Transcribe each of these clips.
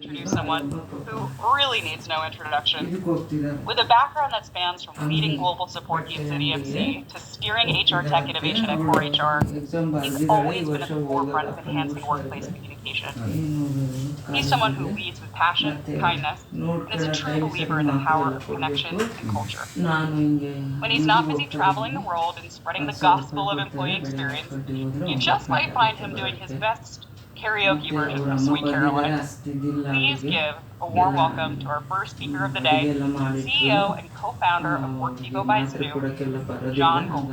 Introduce someone who really needs no introduction. With a background that spans from leading global support teams at EMC to steering HR tech innovation at Core HR, he's always been at the forefront of enhancing workplace communication. He's someone who leads with passion, kindness, and is a true believer in the power of connection and culture. When he's not busy traveling the world and spreading the gospel of employee experience, you just might find him doing his best karaoke version of Sweet Caroline. Please give a warm welcome to our first speaker of the day, CEO and co-founder of WorkVivo by Zoom, John Gold.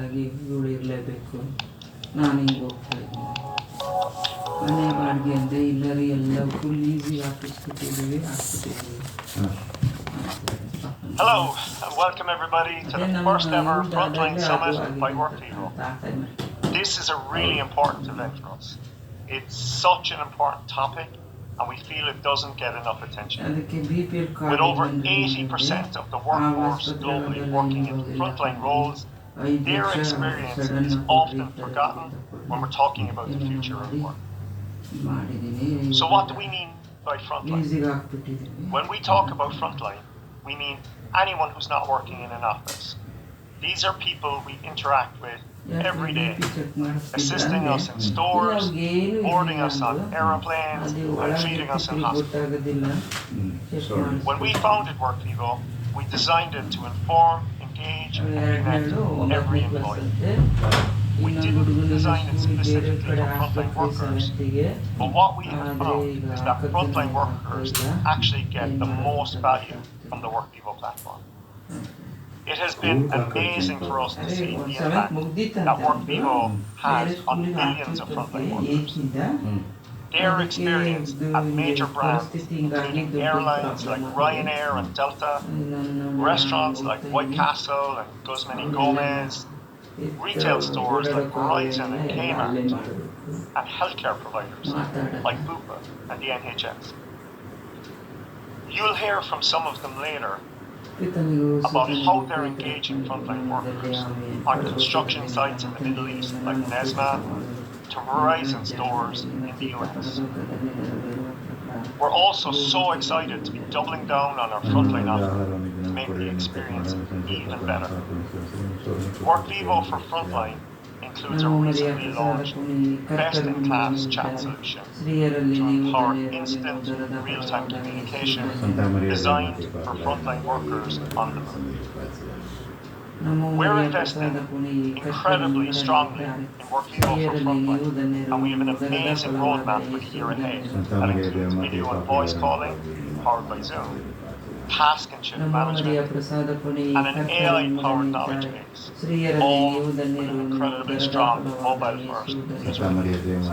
Hello, and welcome everybody to the first ever Frontline Summit by WorkVivo. This is a really important event for us. It's such an important topic, and we feel it doesn't get enough attention. With over 80% of the workforce globally working in frontline roles, their experience is often forgotten when we're talking about the future of work. So what do we mean by frontline? When we talk about frontline, we mean anyone who's not working in an office. These are people we interact with every day, assisting us in stores, boarding us on aeroplanes, and treating us in hospitals. When we founded WorkVivo, we designed it to inform, engage, and connect every employee. We didn't design it specifically for frontline workers, but what we have found is that frontline workers actually get the most value from the WorkVivo platform. It has been amazing for us to see the impact that WorkVivo has on millions of frontline workers. Their experience at major brands, including airlines like Ryanair and Delta, restaurants like White Castle and Guzman y Gomez, retail stores like Verizon and Kmart, and healthcare providers like Bupa and the NHS. You'll hear from some of them later about how they're engaging frontline workers on construction sites in the Middle East like Nesma, to Verizon stores in the US. We're also so excited to be doubling down on our frontline offer to make the experience even better. WorkVivo for Frontline includes a recently launched best-in-class chat solution to empower instant, real-time communication designed for frontline workers on the move. We're investing incredibly strongly in WorkVivo for Frontline, and we have an amazing roadmap for the year ahead that includes video and voice calling powered by Zoom, task and shift management, and an AI-powered knowledge base, all with an incredibly strong mobile-first user interface.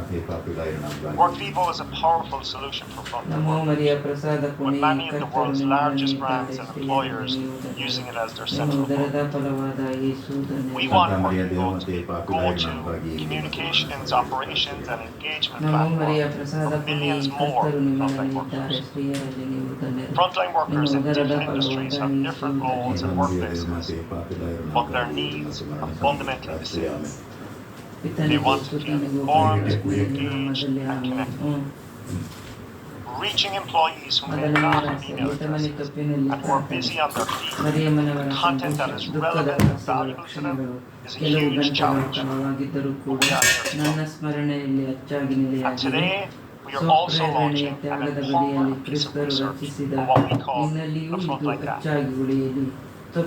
WorkVivo is a powerful solution for frontline workers, with many of the world's largest brands and employers using it as their central hub. We want WorkVivo to be a go-to communications, operations, and engagement platform for millions more frontline workers. Frontline workers in different industries have different roles and workplaces, but their needs are fundamentally the same. They want to feel informed, engaged, and connected. Reaching employees who may not have email addresses and who are busy on their feet with content that is relevant and valuable to them is a huge challenge. But we are here to help. And today, we are also launching an important piece of research on what we call the frontline gap.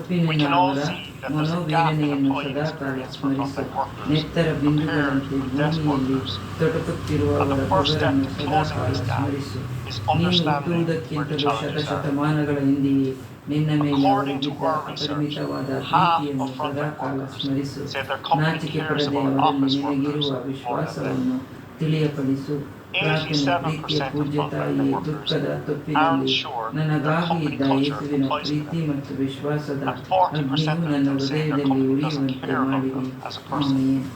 We can all see that there's a gap in employee experience for frontline workers compared with desk workers. And the first step to closing this gap is understanding where the challenges are. According to our research, half of frontline workers say their company cares about office workers more than them. 87% of frontline workers aren't sure their company culture applies to them, and 40% of them say their company doesn't care about them as a person.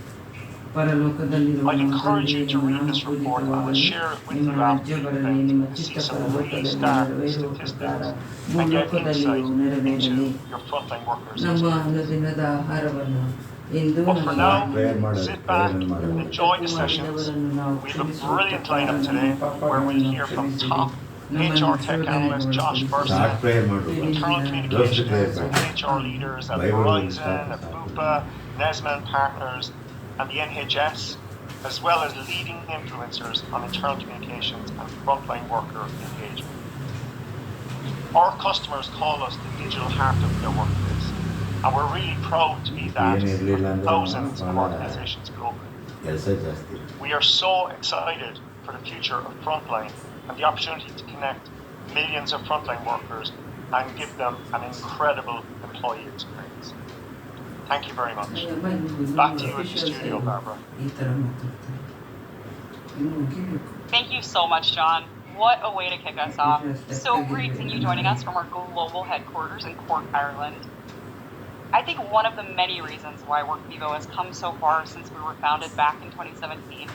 I'd encourage you to read this report and I'll share it with you after the event to see some really stark statistics and get insight into your frontline workers' experience. But for now, sit back, enjoy the sessions. We have a brilliant lineup today where we'll hear from top HR tech analyst Josh Burson, internal communications with HR leaders at Verizon, at Bupa, Nesma and Partners, and the NHS, as well as leading influencers on internal communications and frontline worker engagement. Our customers call us the digital heart of their workplace, and we're really proud to be that for thousands of organizations globally. We are so excited for the future of Frontline and the opportunity to connect millions of frontline workers and give them an incredible employee experience. Thank you very much. Back to you in the studio, Barbara. Thank you so much, John. What a way to kick us off. So great seeing you joining us from our global headquarters in Cork, Ireland. I think one of the many reasons why WorkVivo has come so far since we were founded back in 2017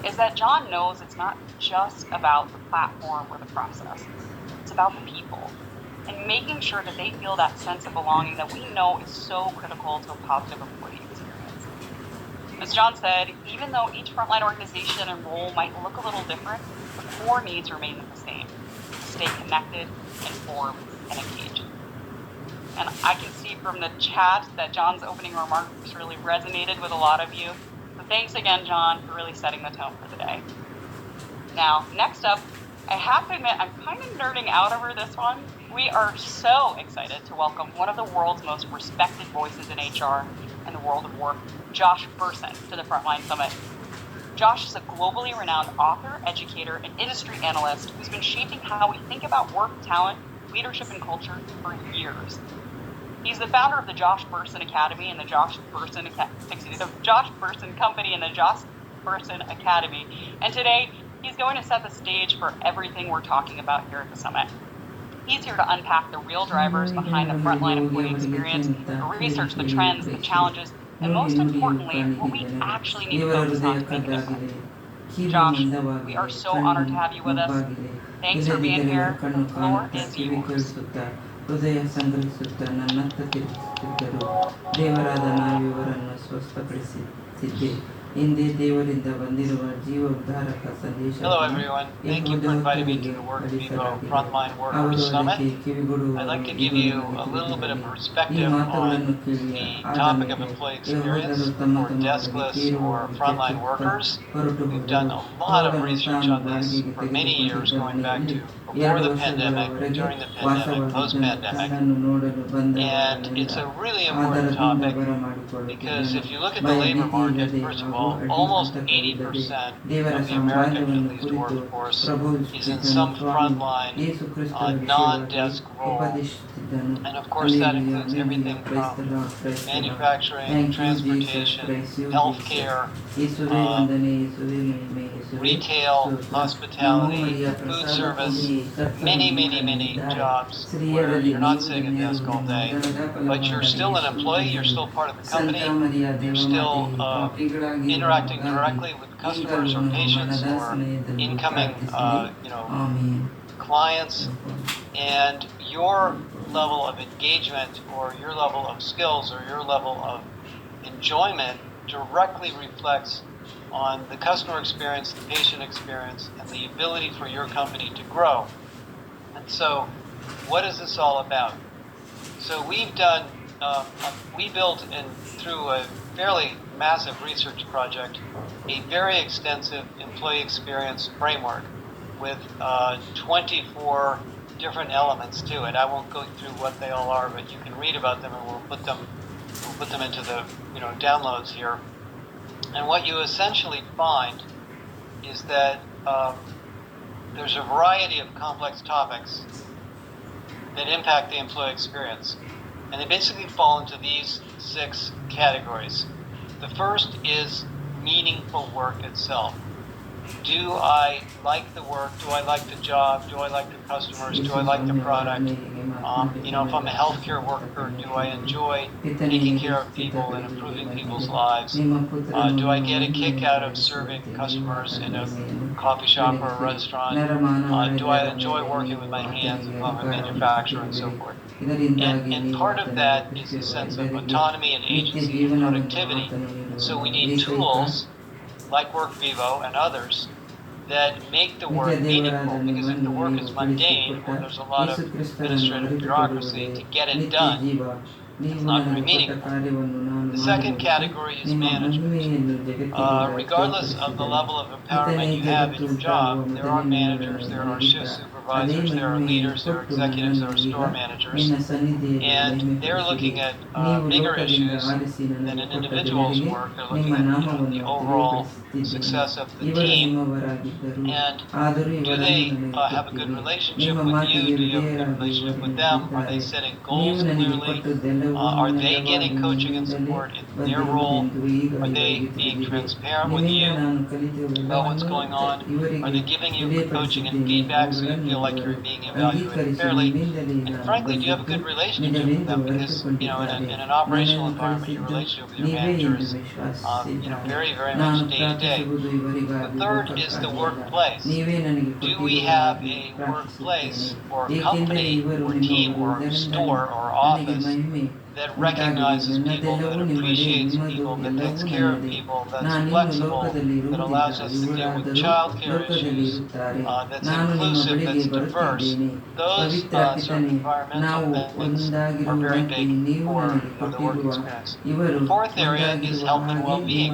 is that John knows it's not just about the platform or the process. It's about the people and making sure that they feel that sense of belonging that we know is so critical to a positive employee experience. As John said, even though each frontline organization and role might look a little different, the core needs remain the same: stay connected, informed, and engaged. And I can see from the chat that John's opening remarks really resonated with a lot of you. So thanks again, John, for really setting the tone for the day. Now, next up, I have to admit, I'm kind of nerding out over this one. We are so excited to welcome one of the world's most respected voices in HR and the world of work, Josh Burson, to the Frontline Summit. Josh is a globally renowned author, educator, and industry analyst who's been shaping how we think about work, talent, leadership, and culture for years. He's the founder of the Josh Burson Academy and the Josh Burson Company and the Josh Burson Academy. And today, he's going to set the stage for everything we're talking about here at the summit. He's here to unpack the real drivers behind the frontline employee experience, research the trends, the challenges, and most importantly, what we actually need to focus on to make it a difference. Josh, we are so honored to have you with us. Thanks for being here. The floor is yours. ಹೃದಯ ಸಂಗ್ರಹಿಸುತ್ತಾ ನನ್ನತ್ತ ತಿರುಗಿಸುತ್ತಿದ್ದರು. ದೇವರಾದ ನಾವಿವರನ್ನು ಸ್ವಸ್ಥಪಡಿಸಿದ್ದೆ. ಹಿಂದೆ ದೇವರಿಂದ ಬಂದಿರುವ ಜೀವ ಉದ್ಧಾರಕ ಸಂದೇಶ. Hello everyone. Thank you for inviting me to the WorkVivo Frontline Workers Summit. I'd like to give you a little bit of perspective on the topic of employee experience for deskless or frontline workers. We've done a lot of research on this for many years, going back to before the pandemic, during the pandemic, post-pandemic. And it's a really important topic because if you look at the labor market, first of all, almost 80% of the American at least workforce is in some frontline non-desk role. And of course that includes everything from manufacturing, transportation, healthcare, retail, hospitality, food service, many jobs where you're not sitting at a desk all day, but you're still an employee, you're still part of the company, you're still interacting directly with customers or patients or incoming clients, and your level of engagement or your level of skills or your level of enjoyment directly reflects on the customer experience, the patient experience, and the ability for your company to grow. And so, what is this all about? So we built, and through a fairly massive research project, a very extensive employee experience framework with 24 different elements to it. I won't go through what they all are, but you can read about them, and we'll put them into the downloads here. And what you essentially find is that there's a variety of complex topics that impact the employee experience. And they basically fall into these 6 categories. The first is meaningful work itself. Do I like the work? Do I like the job? Do I like the customers? Do I like the product? If I'm a healthcare worker, do I enjoy taking care of people and improving people's lives? Do I get a kick out of serving customers in a coffee shop or a restaurant? Do I enjoy working with my hands if I'm a manufacturer and so forth? And part of that is a sense of autonomy and agency and productivity. So we need tools like WorkVivo and others that make the work meaningful, because if the work is mundane or there's a lot of administrative bureaucracy to get it done, it's not very meaningful. The second category is management. Regardless of the level of empowerment you have in your job, there are managers, there are shift supervisors, there are leaders, there are executives, there are store managers, and they're looking at bigger issues than an individual's work. They're looking at the overall success of the team, and do they have a good relationship with you? Do you have a good relationship with them? Are they setting goals clearly? Are they getting coaching and support in their role? Are they being transparent with you about what's going on? Are they giving you good coaching and feedback so you feel like you're being evaluated fairly? And frankly, do you have a good relationship with them? Because, in an operational environment, your relationship with your manager is, very, very much day to day. The third is the workplace. Do we have a workplace or company or team or store or office that recognizes people, that appreciates people, that takes care of people, that's flexible, that allows us to deal with childcare issues, that's inclusive, that's diverse? Those sort of environmental things are very big for the work experience. The fourth area is health and well-being.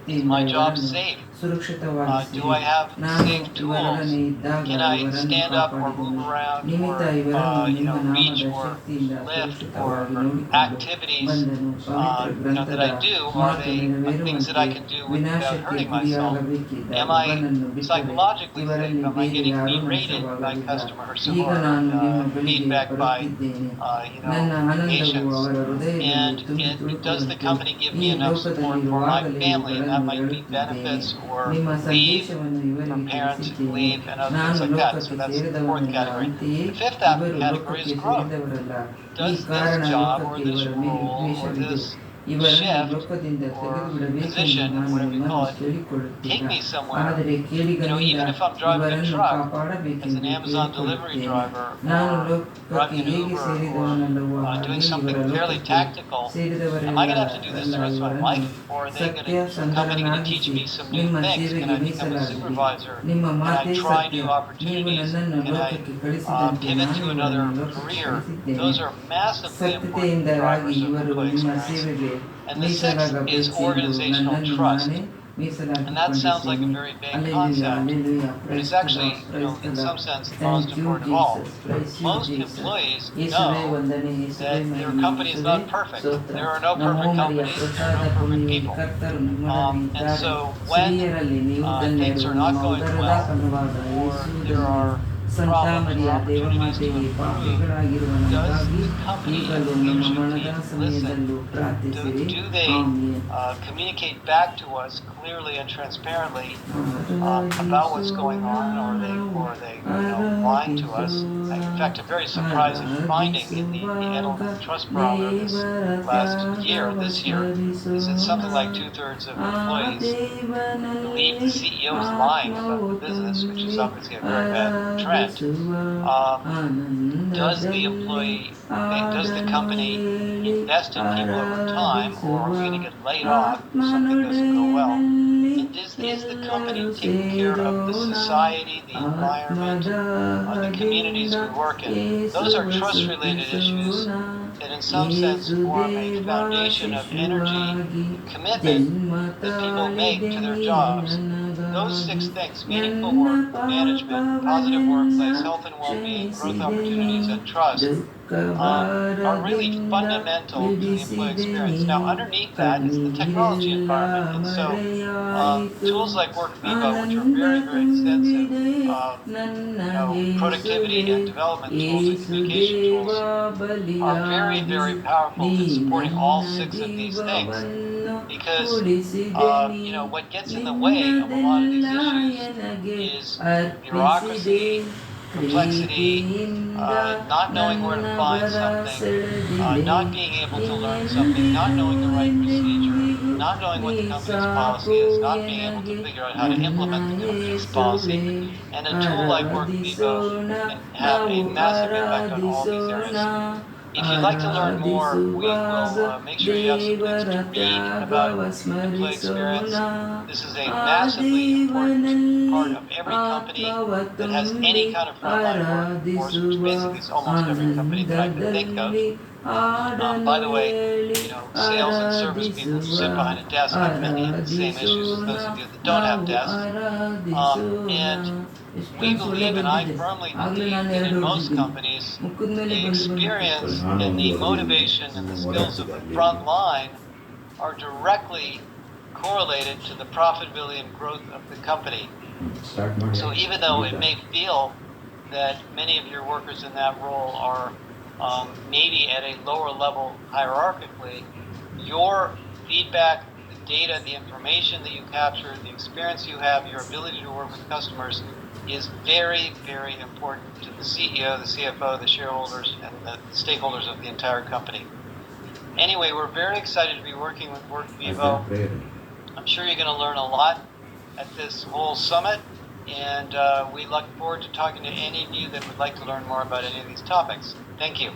Is my job safe? Do I have safe tools? Can I stand up or move around or reach or lift or activities that I do? Are they things that I can do without hurting myself? Am I psychologically safe? Am I getting berated by customers or feedback by patients? And does the company give me enough support for my family? And that might be benefits or leave from parents leave and other things like that. So that's the fourth category. The fifth category is growth. Does this job or this role or this shift or position, whatever you call it, take me somewhere? Even if I'm driving a truck as an Amazon delivery driver or driving an Uber or doing something fairly tactical, am I going to have to do this the rest of my life? Or are the company going to teach me some new things? Can I become a supervisor? Can I try new opportunities? Can I pivot to another career? Those are massively important drivers of employee experience. And the sixth is organizational trust. And that sounds like a very vague concept, but it's actually, in some sense, the most important of all. Most employees know that their company is not perfect. There are no perfect companies, there are no perfect people. And so when things are not going well, or there are problems or opportunities to improve, does the company and the leadership team listen? Do they communicate back to us clearly and transparently about what's going on, or are they lying to us? In fact, a very surprising finding in the Analytical Trust Barometer this year, is that something like 2/3 of employees believe the CEO is lying about the business, which is obviously a very bad trend. Does the company invest in people over time, or are we going to get laid off if something doesn't go well? And is the company taking care of the society, the environment, the communities we work in? Those are trust-related issues that in some sense form a foundation of energy, commitment that people make to their jobs. Those 6 things, meaningful work, management, positive workplace, health and well-being, growth opportunities, and trust, are really fundamental to the employee experience. Now, underneath that is the technology environment, and so tools like WorkVivo, which are very, very extensive, productivity and development tools and communication tools, are very, very powerful in supporting all 6 of these things. Because what gets in the way of a lot of these issues is bureaucracy, complexity, not knowing where to find something, not being able to learn something, not knowing the right procedure, not knowing what the company's policy is, not being able to figure out how to implement the company's policy. And a tool like WorkVivo can have a massive impact on all these areas. If you'd like to learn more, we will make sure you have some things to read about employee experience. This is a massively important part of every company that has any kind of frontline workforce, which basically is almost every company that I can think of. By the way, sales and service people who sit behind a desk have many of the same issues as those of you that don't have desks. And we believe, and I firmly believe, that in most companies, the experience and the motivation and the skills of the front line are directly correlated to the profitability and growth of the company. So even though it may feel that many of your workers in that role are maybe at a lower level hierarchically, your feedback, the data, the information that you capture, the experience you have, your ability to work with customers is very, very important to the CEO, the CFO, the shareholders, and the stakeholders of the entire company. Anyway, we're very excited to be working with WorkVivo. I'm sure you're going to learn a lot at this whole summit, and we look forward to talking to any of you that would like to learn more about any of these topics. Thank you.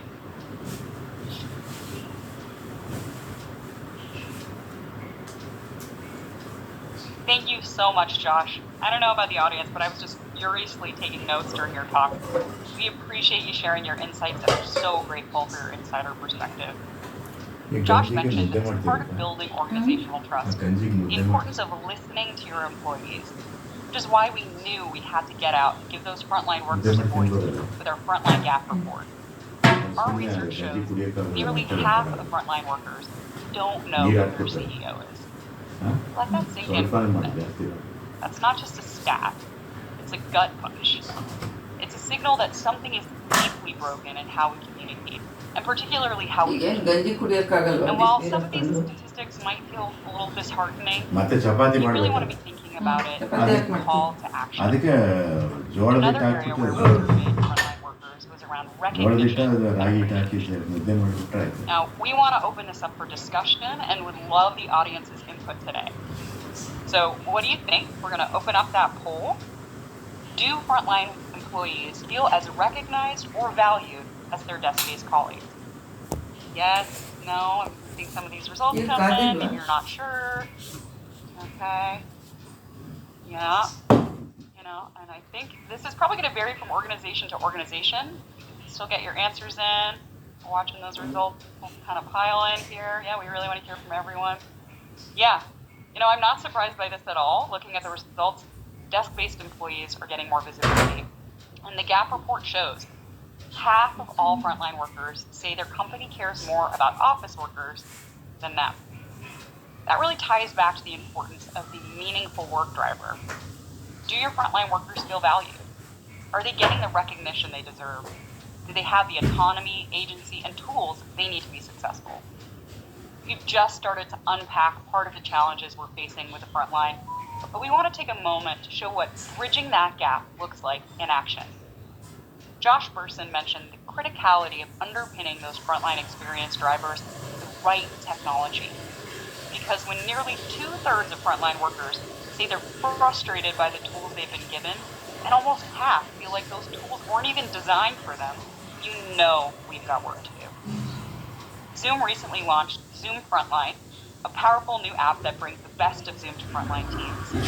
Thank you so much, Josh. I don't know about the audience, but I was just furiously taking notes during your talk. We appreciate you sharing your insights and are so grateful for your insider perspective. Josh mentioned that as part of building organizational trust, the importance of listening to your employees, which is why we knew we had to get out and give those frontline workers a voice with our Frontline Gap report. Our research shows nearly half of the frontline workers don't know who their CEO is. Let that sink in for a minute. That's not just a stat, it's a gut punch. It's a signal that something is deeply broken in how we communicate, and particularly how we And while some of these statistics might feel a little disheartening, you really want to be thinking about it as a call to action. Another area where we surveyed frontline workers was around recognition. Now, we want to open this up for discussion and would love the audience's input today. So, what do you think? We're going to open up that poll. Do frontline employees feel as recognized or valued as their desk-based colleagues? Yes, no, I'm seeing some of these results come in, maybe you're not sure. Okay. Yeah. And I think this is probably going to vary from organization to organization. You can still get your answers in. Watching those results kind of pile in here. Yeah, we really want to hear from everyone. Yeah. I'm not surprised by this at all. Looking at the results, desk-based employees are getting more visibility. And the Gap report shows half of all frontline workers say their company cares more about office workers than them. That really ties back to the importance of the meaningful work driver. Do your frontline workers feel valued? Are they getting the recognition they deserve? Do they have the autonomy, agency, and tools they need to be successful? We've just started to unpack part of the challenges we're facing with the frontline, but we want to take a moment to show what bridging that gap looks like in action. Josh Burson mentioned the criticality of underpinning those frontline experience drivers with the right technology. Because when nearly 2/3 of frontline workers say they're frustrated by the tools they've been given, and almost half feel like those tools weren't even designed for them, we've got work to do. Zoom recently launched Zoom Frontline, a powerful new app that brings the best of Zoom to frontline teams.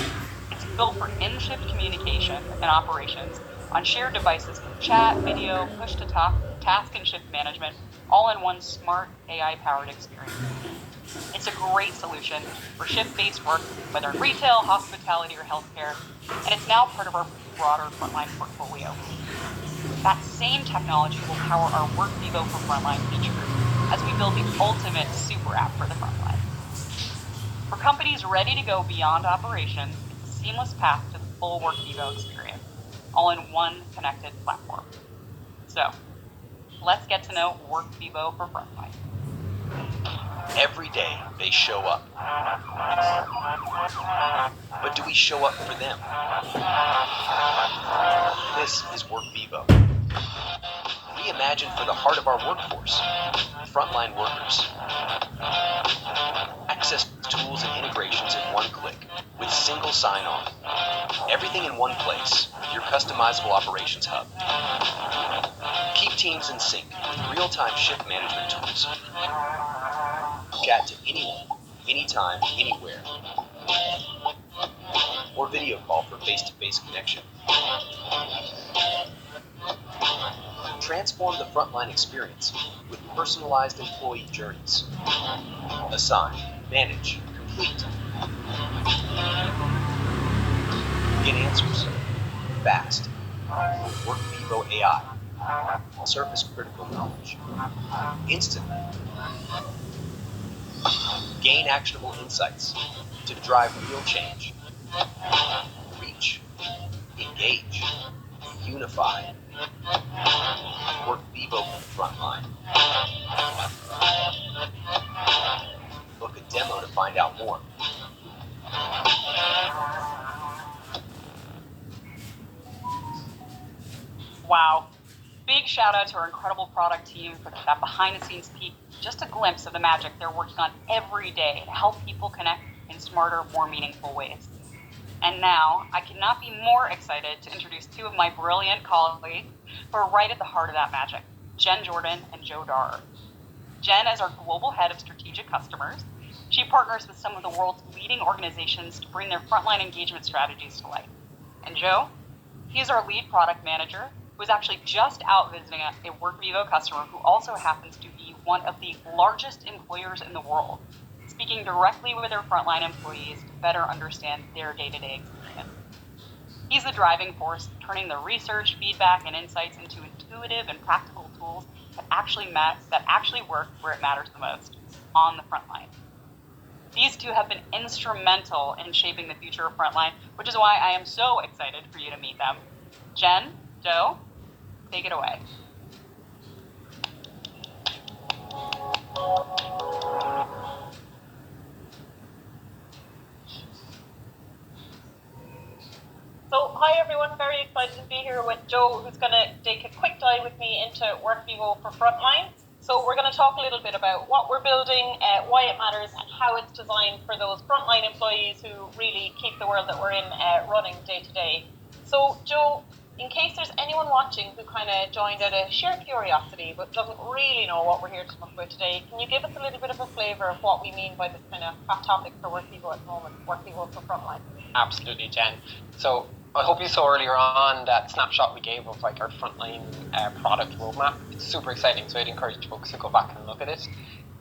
It's built for in-shift communication and operations on shared devices for chat, video, push-to-talk, task and shift management, all in one smart AI-powered experience. It's a great solution for shift-based work, whether in retail, hospitality, or healthcare, and it's now part of our broader frontline portfolio. That same technology will power our WorkVivo for Frontline feature as we build the ultimate super app for the frontline. For companies ready to go beyond operations, it's a seamless path to the full WorkVivo experience, all in one connected platform. So, let's get to know WorkVivo for Frontline. Every day they show up. But do we show up for them? This is WorkVivo. Reimagined for the heart of our workforce, frontline workers. Access tools and integrations in one click with single sign-on. Everything in one place with your customizable operations hub. Keep teams in sync with real-time shift management tools. Chat to anyone, anytime, anywhere. Or video call for face-to-face connection. Transform the frontline experience with personalized employee journeys. Assign, manage, complete. Get answers fast with WorkVivo AI. Surface critical knowledge. Instantly. Gain actionable insights to drive real change. Reach. Engage. Unify. WorkVivo for the frontline. Book a demo to find out more. Wow. Big shout out to our incredible product team for that behind the scenes peek, just a glimpse of the magic they're working on every day to help people connect in smarter, more meaningful ways. And now, I cannot be more excited to introduce two of my brilliant colleagues who are right at the heart of that magic, Jen Jordan and Joe Dar. Jen is our global head of strategic customers. She partners with some of the world's leading organizations to bring their frontline engagement strategies to life. And Joe, he is our lead product manager, who is actually just out visiting a WorkVivo customer who also happens to be one of the largest employers in the world, speaking directly with their frontline employees to better understand their day-to-day experience. He's the driving force, turning the research, feedback, and insights into intuitive and practical tools that actually work where it matters the most, on the front line. These two have been instrumental in shaping the future of Frontline, which is why I am so excited for you to meet them. Jen, Joe, take it away. So, hi everyone, very excited to be here with Joe, who's going to take a quick dive with me into WorkVivo for Frontline. So we're going to talk a little bit about what we're building, why it matters, and how it's designed for those frontline employees who really keep the world that we're in running day to day. So, Joe, in case there's anyone watching who kind of joined out of sheer curiosity but doesn't really know what we're here to talk about today, can you give us a little bit of a flavour of what we mean by this kind of hot topic for WorkVivo at the moment, WorkVivo for Frontline? Absolutely, Jen. So I hope you saw earlier on that snapshot we gave of like our frontline product roadmap. It's super exciting, so I'd encourage folks to go back and look at it.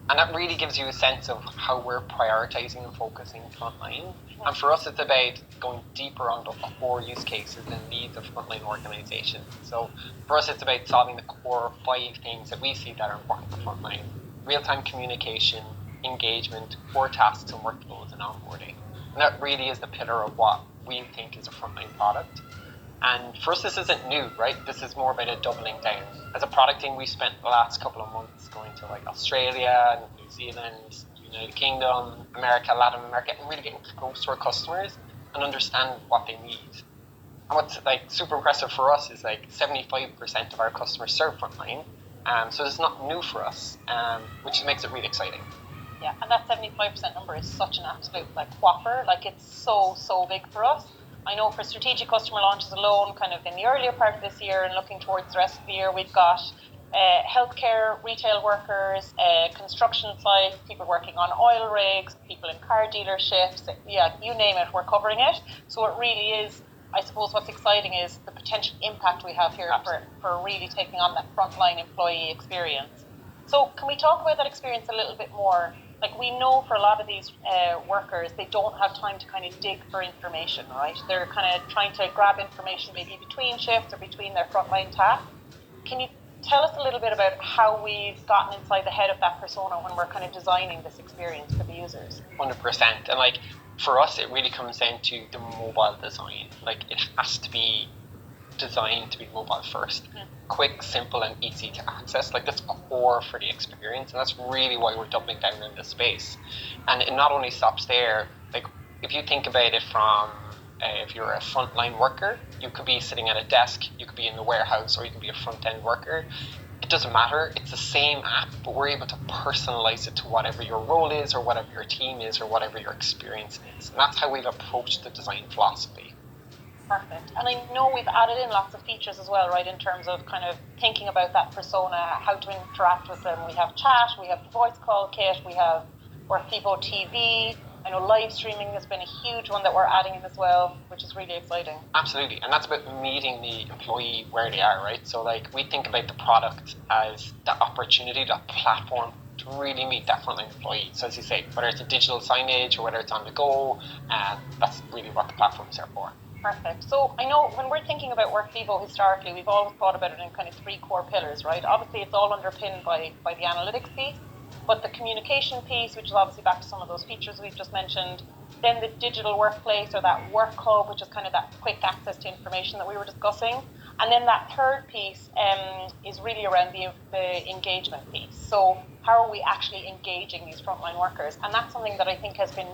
And that really gives you a sense of how we're prioritizing and focusing frontline. And for us, it's about going deeper on the core use cases and needs of frontline organizations. So for us, it's about solving the core 5 things that we see that are important for frontline: real-time communication, engagement, core tasks and workflows, and onboarding. And that really is the pillar of what we think is a frontline product. And for us, this isn't new, right? This is more about a doubling down. As a product team, we spent the last couple of months going to like Australia, New Zealand, United Kingdom, America, Latin America, and really getting close to our customers and understand what they need. And what's like super impressive for us is like 75% of our customers serve frontline. So it's not new for us, which makes it really exciting. Yeah, and that 75% number is such an absolute like whopper. Like it's so big for us. I know for strategic customer launches alone, kind of in the earlier part of this year and looking towards the rest of the year, we've got healthcare, retail workers, construction sites, people working on oil rigs, people in car dealerships, yeah, you name it, we're covering it. So it really is, I suppose what's exciting is the potential impact we have here for really taking on that frontline employee experience. So can we talk about that experience a little bit more? Like we know for a lot of these workers, they don't have time to kind of dig for information, right? They're kind of trying to grab information maybe between shifts or between their frontline tasks. Can you tell us a little bit about how we've gotten inside the head of that persona when we're kind of designing this experience for the users? 100%. And like for us, it really comes down to the mobile design. Like it has to be designed to be mobile first, quick, simple, and easy to access. Like that's core for the experience, and that's really why we're doubling down in this space. And it not only stops there. Like if you think about it from if you're a frontline worker, you could be sitting at a desk, you could be in the warehouse, or you could be a front-end worker. It doesn't matter. It's the same app, but we're able to personalize it to whatever your role is, or whatever your team is, or whatever your experience is. And that's how we've approached the design philosophy. Perfect. And I know we've added in lots of features as well, right, in terms of kind of thinking about that persona, how to interact with them. We have chat, we have the voice call kit, we have Workvivo TV. I know live streaming has been a huge one that we're adding in as well, which is really exciting. Absolutely, and that's about meeting the employee where they are, right? So like we think about the product as the opportunity, the platform to really meet that frontline employee. So as you say, whether it's a digital signage or whether it's on the go, that's really what the platform is there for. Perfect. So I know when we're thinking about Workvivo historically, we've always thought about it in kind of 3 core pillars, right? Obviously, it's all underpinned by the analytics piece, but the communication piece, which is obviously back to some of those features we've just mentioned, then the digital workplace or that work hub, which is kind of that quick access to information that we were discussing. And then that third piece is really around the engagement piece. So how are we actually engaging these frontline workers? And that's something that I think has been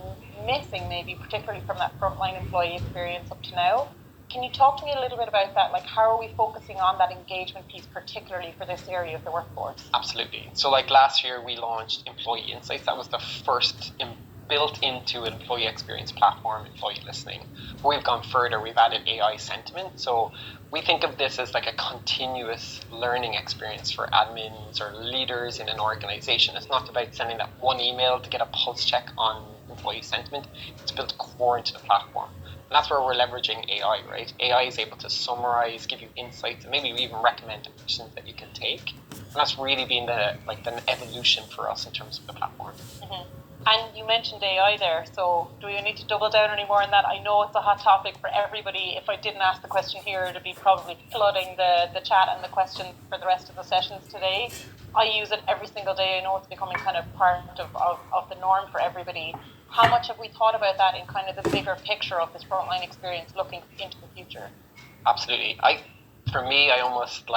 missing maybe particularly from that frontline employee experience up to now. Can you talk to me a little bit about that? Like, how are we focusing on that engagement piece, particularly for this area of the workforce? Absolutely. So like last year, we launched Employee Insights. That was the first built into an employee experience platform, employee listening. But we've gone further. We've added AI sentiment. So we think of this as like a continuous learning experience for admins or leaders in an organization. It's not about sending that one email to get a pulse check on employee sentiment. It's built core into the platform. And that's where we're leveraging AI, right? AI is able to summarize, give you insights, and maybe even recommend actions that you can take. And that's really been the evolution for us in terms of the platform. Mm-hmm. And you mentioned AI there, so do we need to double down any more on that? I know it's a hot topic for everybody. If I didn't ask the question here, it would be probably flooding the chat and the questions for the rest of the sessions today. I use it every single day. I know it's becoming kind of part of the norm for everybody. How much have we thought about that in kind of the bigger picture of this frontline experience looking into the future? Absolutely. For me, I almost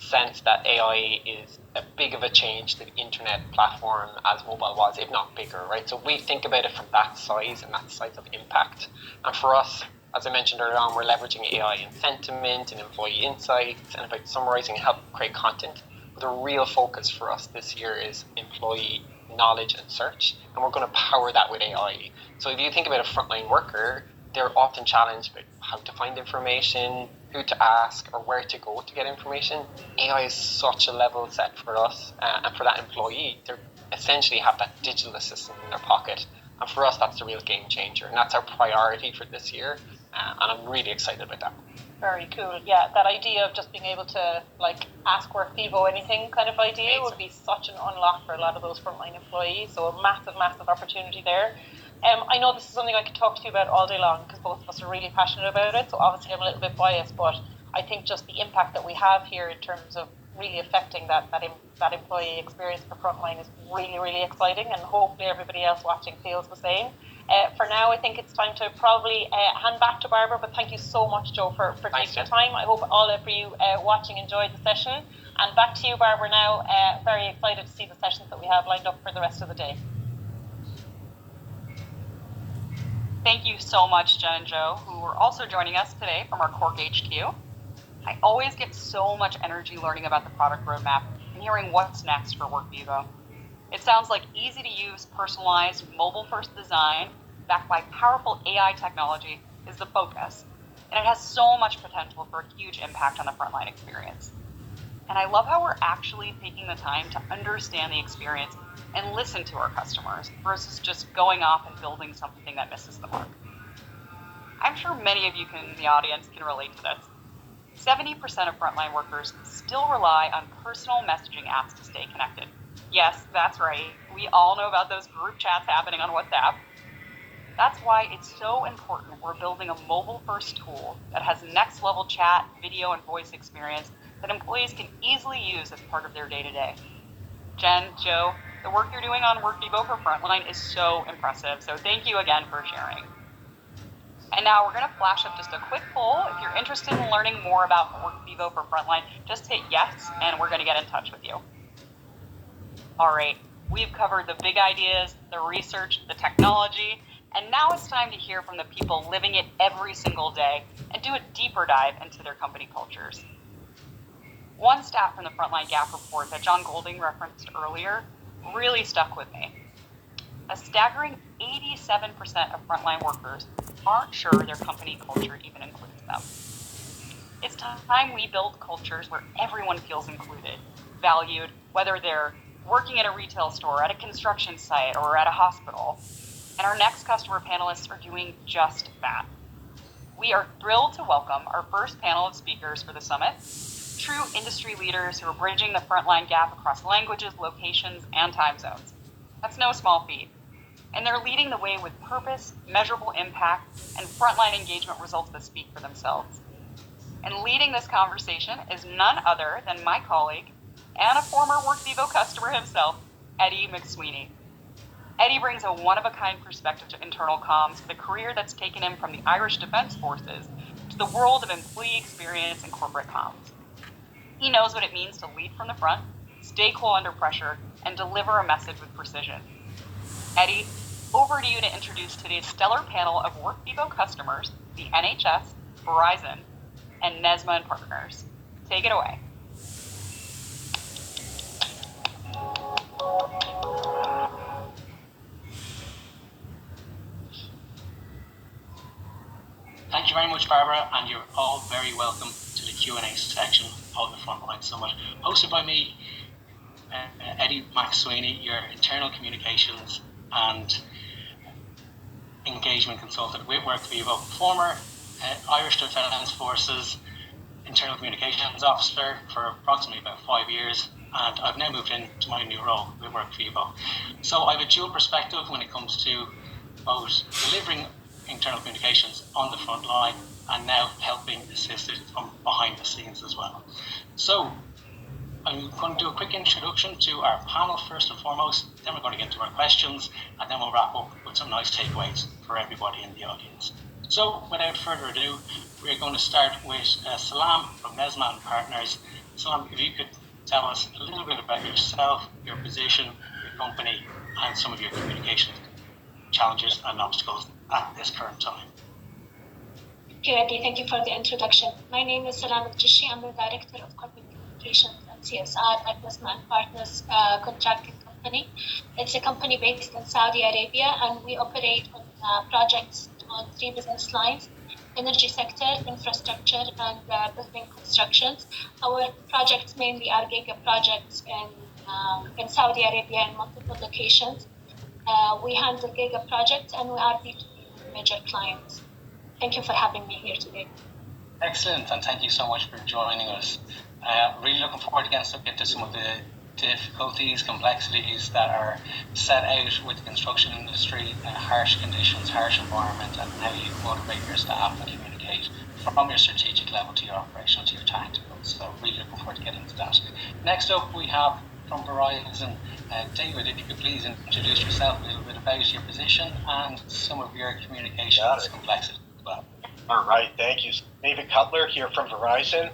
sense that AI is a big of a change to the internet platform as mobile was, if not bigger, right? So we think about it from that size and that size of impact. And for us, as I mentioned earlier on, we're leveraging AI in sentiment and employee insights and about summarizing and help create content. But the real focus for us this year is employee knowledge and search, and we're going to power that with AI. So if you think about a frontline worker, they're often challenged about how to find information, who to ask, or where to go to get information. AI is such a level set for us, and for that employee, they essentially have that digital assistant in their pocket. And for us, that's the real game changer, and that's our priority for this year, and I'm really excited about that. Very cool. Yeah, that idea of just being able to ask Workvivo anything kind of idea would be such an unlock for a lot of those frontline employees. So a massive, massive opportunity there. I know this is something I could talk to you about all day long because both of us are really passionate about it. So obviously I'm a little bit biased, but I think just the impact that we have here in terms of really affecting that employee experience for frontline is really, really exciting, and hopefully everybody else watching feels the same. For now, I think it's time to probably hand back to Barbara, but thank you so much, Joe, for taking the time. I hope all of you watching enjoyed the session. And back to you, Barbara, now. Very excited to see the sessions that we have lined up for the rest of the day. Thank you so much, Jen and Joe, who are also joining us today from our Cork HQ. I always get so much energy learning about the product roadmap and hearing what's next for Workvivo. It sounds like easy-to-use, personalized, mobile-first design backed by powerful AI technology is the focus, and it has so much potential for a huge impact on the frontline experience. And I love how we're actually taking the time to understand the experience and listen to our customers versus just going off and building something that misses the mark. I'm sure many of you in the audience can relate to this. 70% of frontline workers still rely on personal messaging apps to stay connected. Yes, that's right. We all know about those group chats happening on WhatsApp. That's why it's so important we're building a mobile-first tool that has next-level chat, video, and voice experience that employees can easily use as part of their day-to-day. Jen, Joe, the work you're doing on Workvivo for Frontline is so impressive, so thank you again for sharing. And now we're going to flash up just a quick poll. If you're interested in learning more about Workvivo for Frontline, just hit yes, and we're going to get in touch with you. All right, we've covered the big ideas, the research, the technology, and now it's time to hear from the people living it every single day and do a deeper dive into their company cultures. One stat from the Frontline Gap report that John Golding referenced earlier really stuck with me. A staggering 87% of frontline workers aren't sure their company culture even includes them. them. It's time we build cultures where everyone feels included, valued, whether they're working at a retail store, at a construction site, or at a hospital. And our next customer panelists are doing just that. We are thrilled to welcome our first panel of speakers for the summit, true industry leaders who are bridging the frontline gap across languages, locations, and time zones. That's no small feat. And they're leading the way with purpose, measurable impact, and frontline engagement results that speak for themselves. And leading this conversation is none other than my colleague and a former WorkVivo customer himself, Eddie McSweeney. Eddie brings a one-of-a-kind perspective to internal comms with a career that's taken him from the Irish Defence Forces to the world of employee experience and corporate comms. He knows what it means to lead from the front, stay cool under pressure, and deliver a message with precision. Eddie, over to you to introduce today's stellar panel of WorkVivo customers, the NHS, Verizon, and NESMA and partners. Take it away. Thank you very much, Barbara, and you're all very welcome to the Q&A section of the Frontline Summit, hosted by me, Eddie McSweeney, your internal communications and engagement consultant with WorkVivo, former Irish Defence Forces internal communications officer for approximately about 5 years, and I've now moved into my new role with WorkVivo. So I have a dual perspective when it comes to both delivering internal communications on the front line and now helping assist it from behind the scenes as well. So I'm going to do a quick introduction to our panel first and foremost, then we're going to get into our questions, and then we'll wrap up with some nice takeaways for everybody in the audience. So without further ado, we're going to start with Salam from NESMA and Partners. Salam, if you could tell us a little bit about yourself, your position, your company, and some of your communication challenges and obstacles at this current time. Okay, Eddie, thank you for the introduction. My name is Salam Al-Jishi. I'm the Director of Corporate Communications and CSR at NESMA and Partners contracting company. It's a company based in Saudi Arabia, and we operate on projects on 3 business lines: energy sector, infrastructure, and building constructions. Our projects mainly are giga projects in Saudi Arabia in multiple locations. We handle giga projects, and we are B2B with major clients. Thank you for having me here today. Excellent, and thank you so much for joining us. Really looking forward to getting into some of the difficulties, complexities that are set out with the construction industry, harsh conditions, harsh environment, and how you motivate your staff and communicate from your strategic level to your operational to your tactical. So really looking forward to getting into that. Next up, we have from Verizon, David, if you could please introduce yourself a little bit about your position and some of your communications complexity as well. All right, thank you. David Cutler here from Verizon.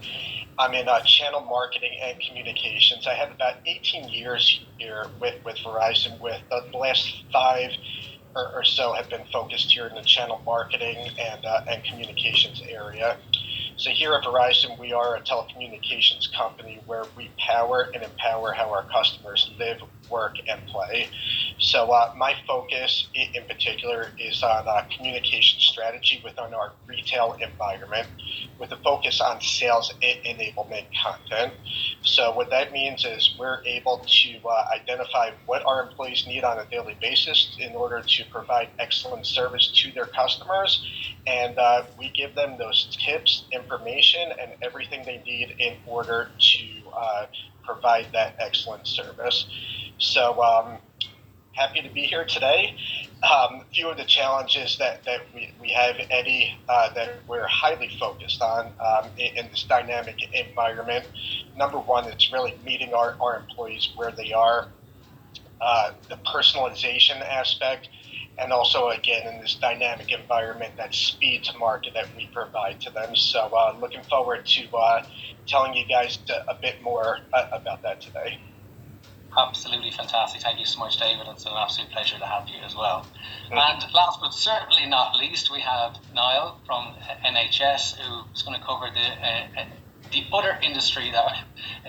I'm in channel marketing and communications. I have about 18 years here with Verizon, with the last 5 or so have been focused here in the channel marketing and communications area. So here at Verizon, we are a telecommunications company where we power and empower how our customers live, work, and play. So my focus in particular is on communication strategy within our retail environment, with a focus on sales enablement content. So what that means is we're able to identify what our employees need on a daily basis in order to provide excellent service to their customers. And we give them those tips, information, and everything they need in order to provide that excellent service. So happy to be here today. A few of the challenges that we have, Eddie, that we're highly focused on in this dynamic environment. Number one, it's really meeting our employees where they are, the personalization aspect, and also, again, in this dynamic environment, that speed to market that we provide to them. So looking forward to telling you guys a bit more about that today. Absolutely fantastic. Thank you so much, David. It's an absolute pleasure to have you as well. And last but certainly not least, we have Niall from NHS, who's going to cover the other industry that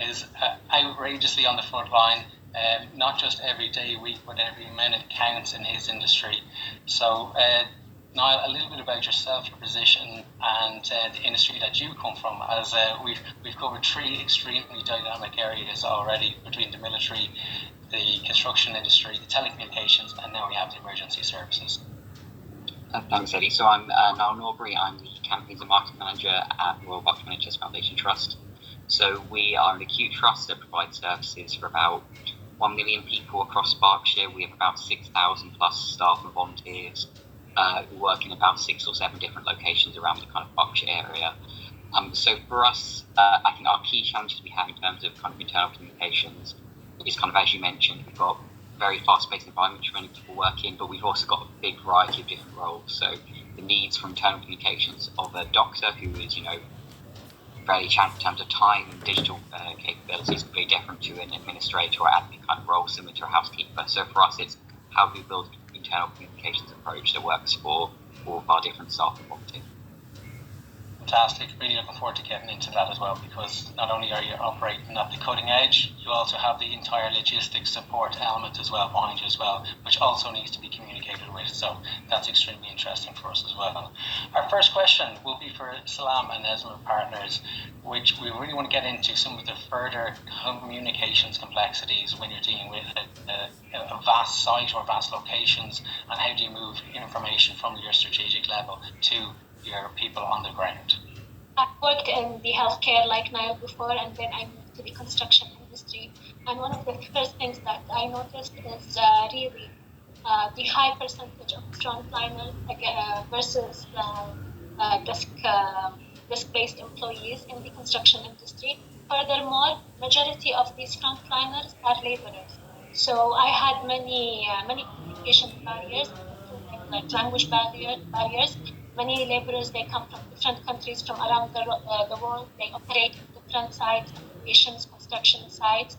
is outrageously on the front line. Not just every day, week, but every minute counts in his industry. So Niall, a little bit about yourself, your position, and the industry that you come from, as we've covered three extremely dynamic areas already between the military, the construction industry, the telecommunications, and now we have the emergency services. Thanks, Eddie. So I'm Niall Norbury. I'm the Campaigns and Marketing Manager at Royal Berkshire NHS Foundation Trust. So we are an acute trust that provides services for about 1 million people across Berkshire. We have about 6,000 plus staff and volunteers who work in about 6 or 7 different locations around the kind of Berkshire area. So for us, I think our key challenges we have in terms of kind of internal communications is kind of, as you mentioned, we've got a very fast-paced environment for many people work in, but we've also got a big variety of different roles. So the needs for internal communications of a doctor who is, very challenged in terms of time and digital capabilities, completely different to an administrator or admin kind of role, similar to a housekeeper. So for us, it's how do we build an internal communications approach that works for all of our different staff and volunteers. Fantastic. Really looking forward to getting into that as well, because not only are you operating at the cutting edge, you also have the entire logistics support element as well behind you as well, which also needs to be communicated with. So that's extremely interesting for us as well. Our first question will be for Salam and Esmer Partners, which we really want to get into some of the further communications complexities when you're dealing with a vast site or vast locations, and how do you move information from your strategic level to your people on the ground. I worked in the healthcare like Niall before, and then I moved to the construction industry. And one of the first things that I noticed is really the high percentage of frontliners versus desk-based employees in the construction industry. Furthermore, majority of these frontliners are laborers. So I had many communication barriers, including like language barriers. Many laborers, they come from different countries from around the world. They operate in different sites, operations, construction sites.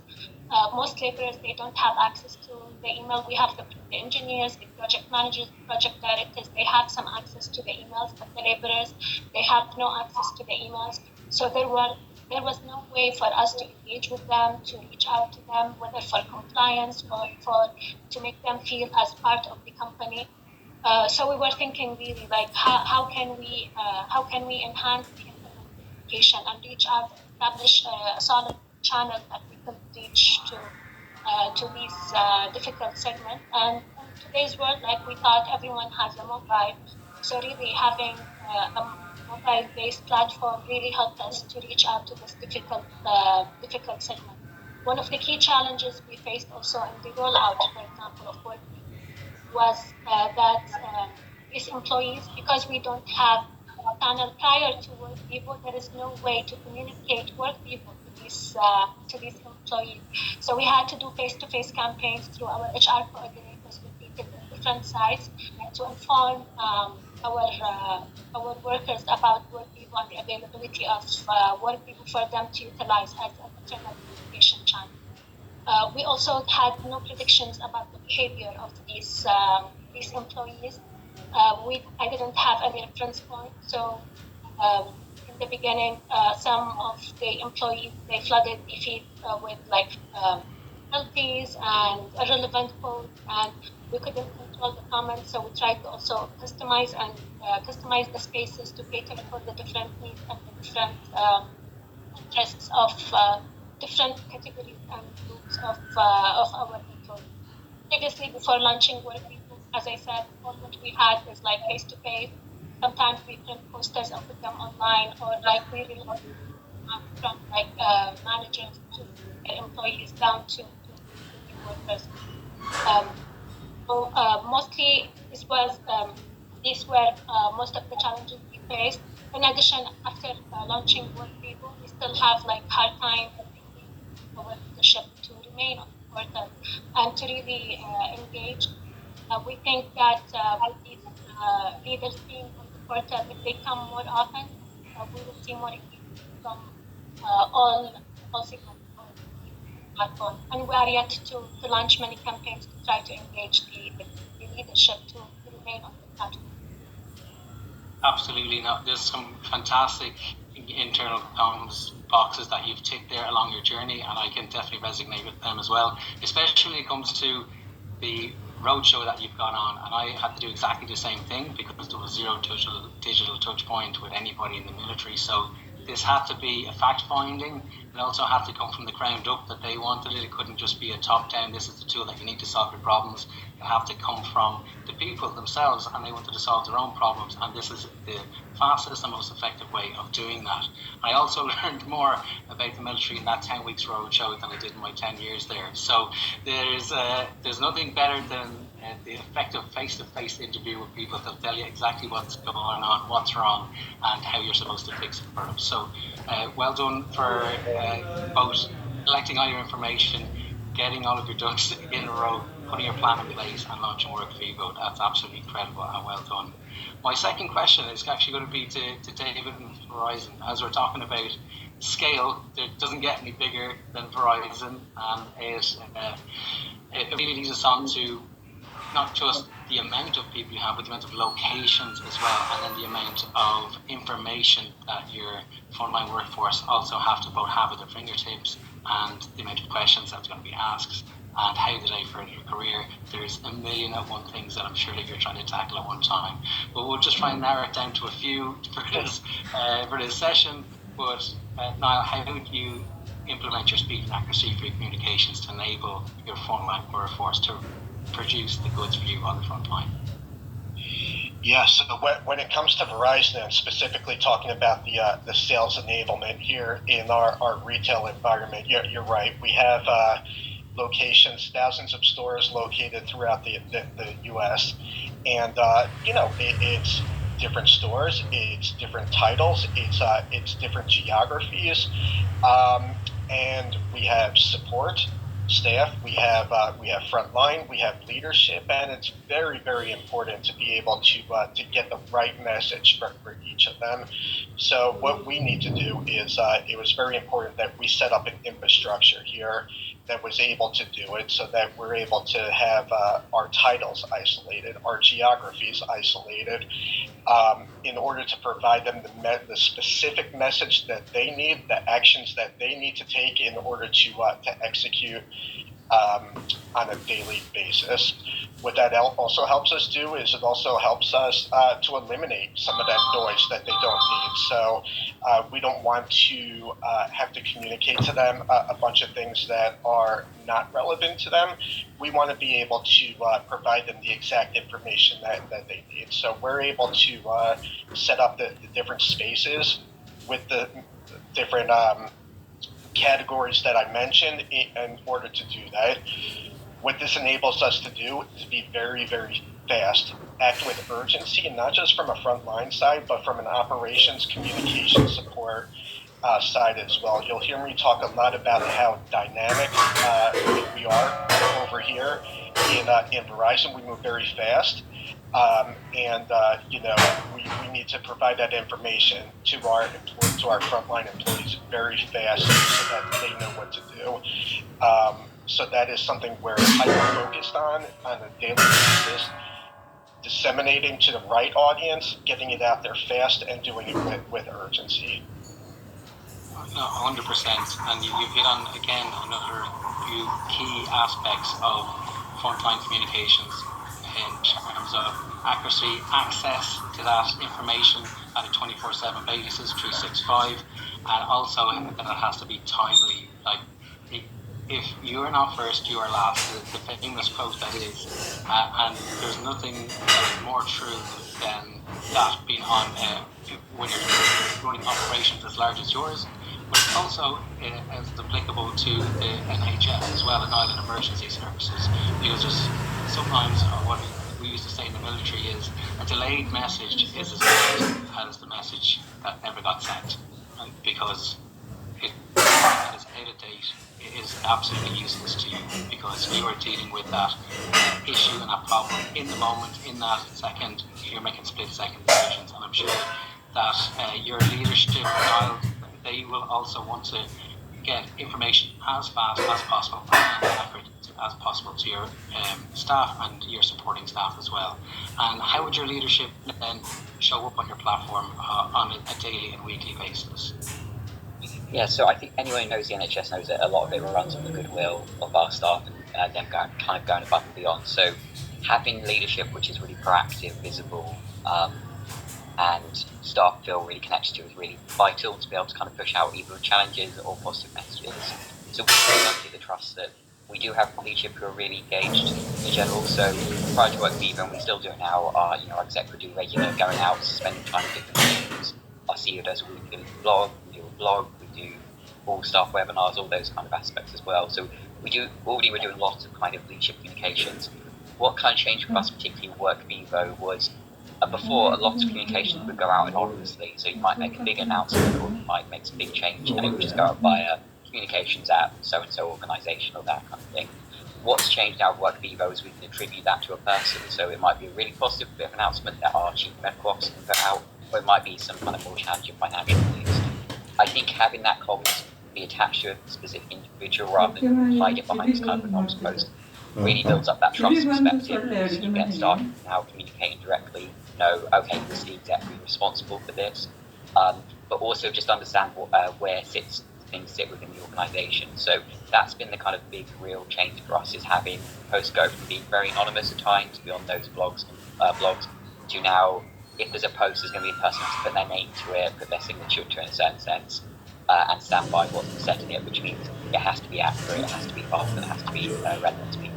Most laborers, they don't have access to the email. We have the engineers, the project managers, project directors, they have some access to the emails, but the laborers, they have no access to the emails. So there was no way for us to engage with them, to reach out to them, whether for compliance or to make them feel as part of the company. So we were thinking really like how can we enhance the communication and reach out, establish a solid channel that we could reach to these difficult segments. And in today's world, like we thought everyone has a mobile, so really having a mobile-based platform really helped us to reach out to this difficult segment. One of the key challenges we faced also in the rollout, for example, of work was that these employees, because we don't have a panel prior to work people, there is no way to communicate work people to these employees. So we had to do face-to-face campaigns through our HR coordinators located in different sites to inform our workers about work people and the availability of work people for them to utilize as an internal communication channel. We also had no predictions about the behavior of these employees. I didn't have any reference point, so in the beginning, some of the employees, they flooded the feed with penalties and irrelevant codes, and we couldn't control the comments, so we tried to also customize the spaces to cater for the different needs and the different interests of different categories and groups of our employees. Previously, before launching work people, as I said, all that we had is like face-to-face. Sometimes we print posters and put them online, or like we rely from managers to their employees down to the workers. Mostly these were most of the challenges we faced. In addition, after launching work people, we still have hard time our leadership to remain on the portal and to really engage. We think that with these leaders being on the portal, if they come more often, we will see more engagement from all segments of the platform. And we are yet to launch many campaigns to try to engage the leadership to remain on the platform. Absolutely. No, there's some fantastic internal comms boxes that you've ticked there along your journey, and I can definitely resonate with them as well, especially when it comes to the roadshow that you've gone on, and I had to do exactly the same thing because there was zero digital touch point with anybody in the military. So this had to be a fact finding. It also had to come from the ground up that they wanted it. It couldn't just be a top down, this is the tool that you need to solve your problems. It had to come from the people themselves, and they wanted to solve their own problems, and this is the fastest and most effective way of doing that. I also learned more about the military in that 10 weeks roadshow than I did in my 10 years there. So there's nothing better than the effective face-to-face interview with people. They'll tell you exactly what's going on, what's wrong, and how you're supposed to fix it for them. So well done for both collecting all your information, getting all of your ducks in a row, putting your plan in place, and launching Work Vivo. That's absolutely incredible and well done. My second question is actually going to be to David and Verizon. As we're talking about scale, it doesn't get any bigger than Verizon, and it really leads us on to not just the amount of people you have, but the amount of locations as well, and then the amount of information that your frontline workforce also have to both have at their fingertips, and the amount of questions that's going to be asked, and how do they further your career. There's a million and one things that I'm sure that you're trying to tackle at one time. But we'll just try and narrow it down to a few for this session. But Niall, how would you implement your speed and accuracy for your communications to enable your frontline workforce to produce the goods for you on the front line? Yeah, so when it comes to Verizon, and specifically talking about the sales enablement here in our retail environment, you're right. We have locations, thousands of stores located throughout the U.S. And, it's different stores, it's different titles, it's different geographies, and we have support staff, we have frontline, we have leadership, and it's very, very important to be able to get the right message for each of them. So what we need to do is it was very important that we set up an infrastructure here that was able to do it, so that we're able to have our titles isolated, our geographies isolated, in order to provide them the specific message that they need, the actions that they need to take in order to execute on a daily basis. What that also helps us do is it also helps us to eliminate some of that noise that they don't need. So we don't want to have to communicate to them a bunch of things that are not relevant to them. We want to be able to provide them the exact information that they need. So we're able to set up the different spaces with the different categories that I mentioned in order to do that. What this enables us to do is be very, very fast, act with urgency, and not just from a frontline side, but from an operations communication support side as well. You'll hear me talk a lot about how dynamic we are over here in Verizon. We move very fast, and we need to provide that information to our frontline employees very fast so that they know what to do. So that is something we're hyper focused on a daily basis, disseminating to the right audience, getting it out there fast, and doing it with urgency. No, 100%. And you've hit on, again, another few key aspects of frontline communications in terms of accuracy, access to that information at a 24/7 basis, 365, and also that it has to be timely. Like, if you are not first, you are last. The famous quote that is, and there's nothing that is more true than that being on when you're running operations as large as yours. But it's also as applicable to the NHS as well, and Island Emergency Services, because just sometimes what we used to say in the military is a delayed message is as good as the message that never got sent, right? Because it is out of date. It is absolutely useless to you because you are dealing with that issue and that problem in the moment, in that second. You're making split-second decisions, and I'm sure that your leadership style, they will also want to get information as fast as possible and accurate as possible to your staff and your supporting staff as well. And how would your leadership then show up on your platform on a daily and weekly basis? Yeah, so I think anyone who knows the NHS knows that a lot of it runs on the goodwill of our staff and them going above and beyond. So having leadership which is really proactive, visible, and staff feel really connected to is really vital to be able to kind of push out either challenges or positive messages. So we're very lucky the trust that we do have leadership who are really engaged in general. So prior to WorkVivo, and we still do it now, our exec would do regular going out, spending time with different teams. Our CEO does a weekly blog, we do a blog, we do all staff webinars, all those kind of aspects as well. So we're doing lots of kind of leadership communications. What kind of changed for us, particularly with WorkVivo, was before, a lot of communications would go out anonymously. So you might make a big announcement or you might make some big change and it would just go out via communications at so-and-so organisation or that kind of thing. What's changed now with WorkVivo is we can attribute that to a person. So it might be a really positive bit of announcement that our chief medical officer can put out, or it might be some kind of more challenging financial news. I think having that comms be attached to a specific individual rather than hide it behind this kind of anonymous post really builds up that trust perspective, because you get staff now communicating directly, know, okay, this is the exec responsible for this, but also just understand where things sit within the organisation. So that's been the kind of big real change for us, is having posts go from being very anonymous at times beyond those blogs to now, if there's a post, there's going to be a person to put their name to it, put their signature to it in a certain sense, and stand by what's said in it, which means it has to be accurate, it has to be fast, and it has to be relevant to people.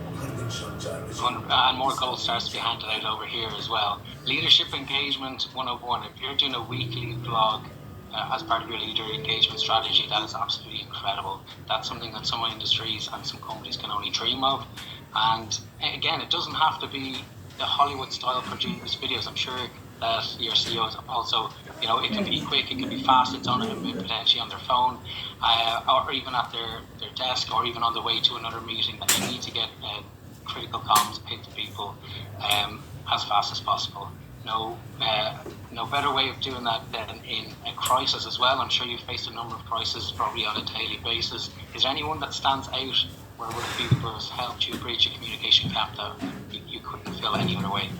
And more gold starts to be handed out over here as well. Leadership Engagement 101. If you're doing a weekly vlog as part of your leader engagement strategy, that is absolutely incredible. That's something that some industries and some companies can only dream of. And again, it doesn't have to be the Hollywood style produced videos. I'm sure that your CEOs also, it can be quick, it can be fast, it's on potentially on their phone, or even at their desk, or even on the way to another meeting, that you need to get critical comms into people as fast as possible. No better way of doing that than in a crisis as well. I'm sure you've faced a number of crises probably on a daily basis. Is there anyone that stands out where WorkVivo has helped you breach a communication gap that you couldn't fill any other way?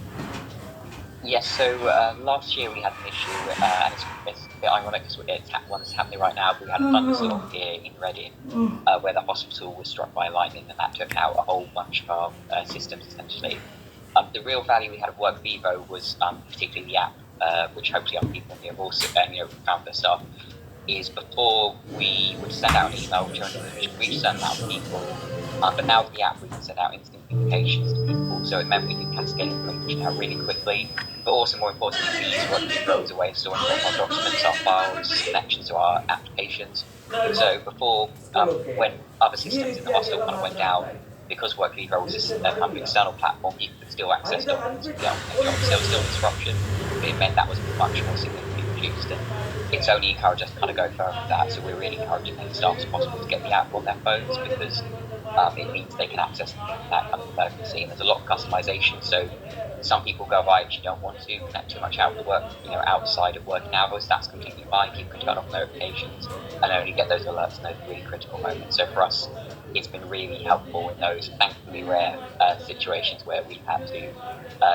Yes, so last year we had an issue, and it's a bit ironic because it's one that's happening right now. We had a thunderstorm here in Reading where the hospital was struck by lightning, and that took out a whole bunch of our systems essentially. The real value we had of WorkVivo was particularly the app, which hopefully other people in here have also found their stuff, is before we would send out an email which only reached a certain amount of people, but now with the app we can send out instant communications to people, so it meant we could cascade information out really quickly, but also more importantly we use WorkVivo as a way of storing all our documents, our files, connections to our applications. So before, when other systems in the hospital kind of went down, because WorkVivo was a kind of external platform, you could still access documents without their jobs. There was still disruption, but it meant that was much more significantly reduced. And it's only encouraged us to kind of go further with that. So we're really encouraging any staff as possible to get the app on their phones, because it means they can access that kind of emergency. And there's a lot of customization. So some people go, I actually don't want to connect too much out of work, outside of working hours. That's completely fine. People can turn off notifications and only get those alerts in those really critical moments. So for us, it's been really helpful in those thankfully rare situations where we've had to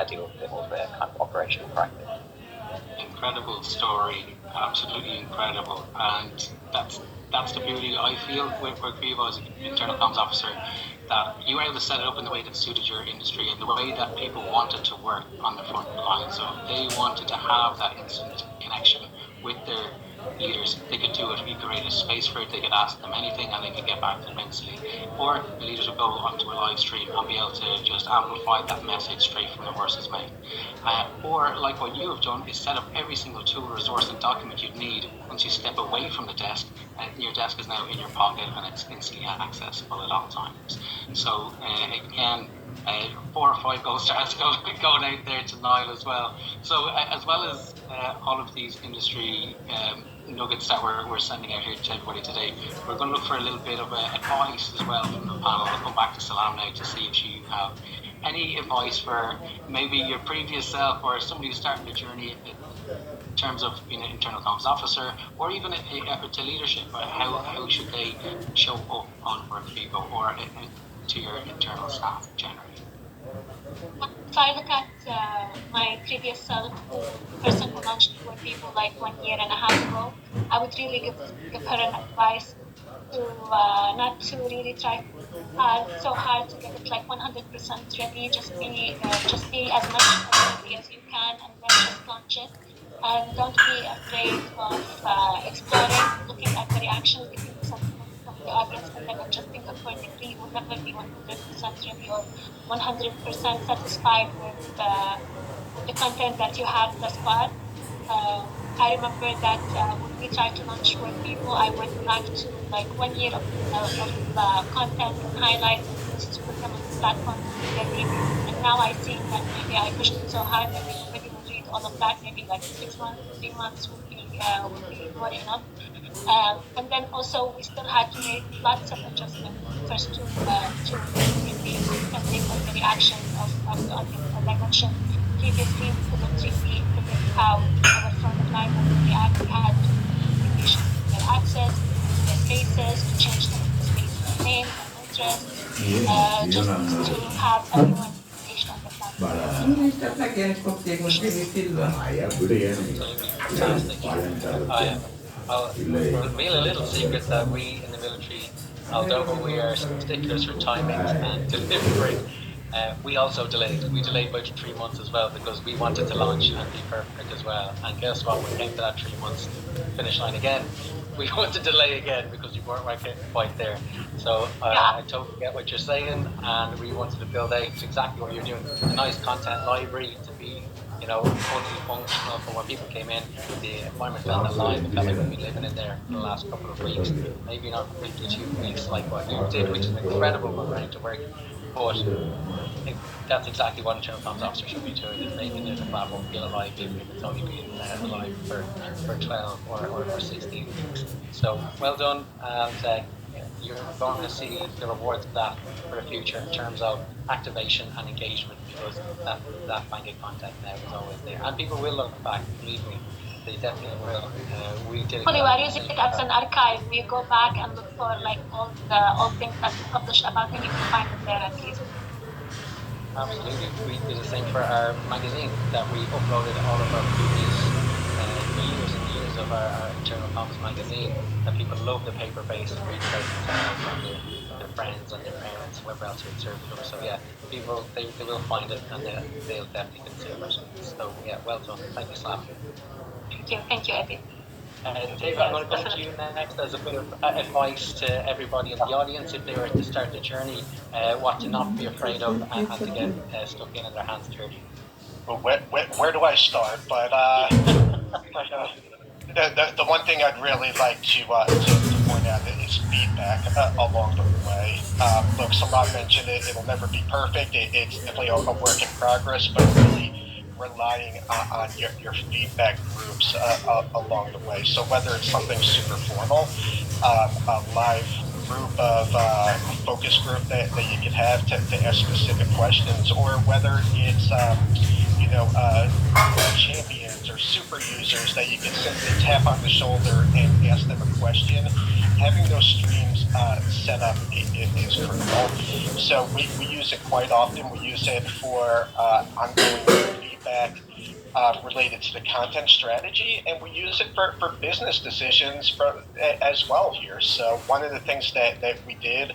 deal with a bit more of a kind of operational crisis. Incredible story, absolutely incredible, and that's the beauty I feel with WorkVivo as an internal comms officer, that you were able to set it up in the way that suited your industry and the way that people wanted to work on the front line. So if they wanted to have that instant connection with their leaders, they could do it. We created a space for it, they could ask them anything and they could get back to them instantly. Or the leaders would go onto a live stream and be able to just amplify that message straight from the horse's mouth. Or like what you have done is set up every single tool, resource and document you'd need once you step away from the desk, and your desk is now in your pocket and it's instantly accessible at all times. So again, 4 or 5 gold stars going out there to Niall as well. So as well as all of these industry nuggets that we're sending out here to everybody today, we're going to look for a little bit of advice as well from the panel. I'll come back to Salam now to see if you have any advice for maybe your previous self or somebody who's starting their journey in terms of being an internal comms officer, or even to leadership. How should they show up on WorkVivo or to your internal staff generally? If I look at my previous self, the person who launched WorkVivo like 1.5 years ago, I would really give her an advice not to really try so hard to get it like 100% ready. Just be as much ready as you can, and then just launch it. And don't be afraid of exploring, looking at the reaction, getting the sentiment from the audience, and then adjusting accordingly. You will never be 100% ready or 100% satisfied with the content that you have thus far. I remember that when we tried to launch Work People, I went back to like 1 year of content and highlights and things to put them on the platform to be ready. And now I see that maybe I pushed it so hard that everybody will read all of that. Maybe like 6 months, 3 months would be more enough. And then also we still had to make lots of adjustments first to really depending on the reaction of the audience. As I mentioned previously, we couldn't really predict how our frontline would react. We had to communication with their access, to their spaces, to change some of the spaces' names and interests, just to have everyone engaged on the platform. Fantastic. I'll reveal a little secret that we in the military, although we are sticklers for timings and delivery, we also delayed. We delayed by 3 months as well because we wanted to launch and be perfect as well. And guess what? When we came to that 3 months finish line again, we want to delay again because we weren't quite there. So I totally get what you're saying, and we wanted to build out exactly what you're doing. A nice content library to be, fully functional for when people came in. The environment felt alive. It felt like we've been living in there for the last couple of weeks. Maybe not completely 2 weeks like what you did, which is an incredible amount of work. But that's exactly what internal comms officer should be doing, is making the platform feel alive, even if it's only been alive for 12 or 16 weeks. So well done, and you're going to see the rewards of that for the future in terms of activation and engagement, because that kind of content now is always there. And people will look back, believe me. They definitely will. We did we are using it as an archive. We go back and look for like all things that we published about it. You can find it there at least. Absolutely. We did the same for our magazine, that we uploaded all of our previous years and years of our internal comms magazine, that people love the paper-based and read about themselves and their friends and their parents, whoever else who served them. So yeah, people, they will find it, and they'll definitely consume it. So yeah, well done. Thank you, Slav. Thank you, Eddie. Dave, I'm going to come to you next as a bit of advice to everybody in the audience if they were to start the journey, what to not be afraid of and to get stuck in their hands dirty. Well, where do I start? But the one thing I'd really like to point out is feedback along the way. Look, Salah mentioned it. It'll never be perfect. It's definitely a work in progress, but really relying on your feedback groups along the way. So whether it's something super formal, a live group of focus group that you could have to ask specific questions, or whether it's champions or super users that you can simply tap on the shoulder and ask them a question. Having those streams set up is critical. So we use it quite often. We use it for ongoing feedback related to the content strategy, and we use it for business decisions as well here. So one of the things that we did,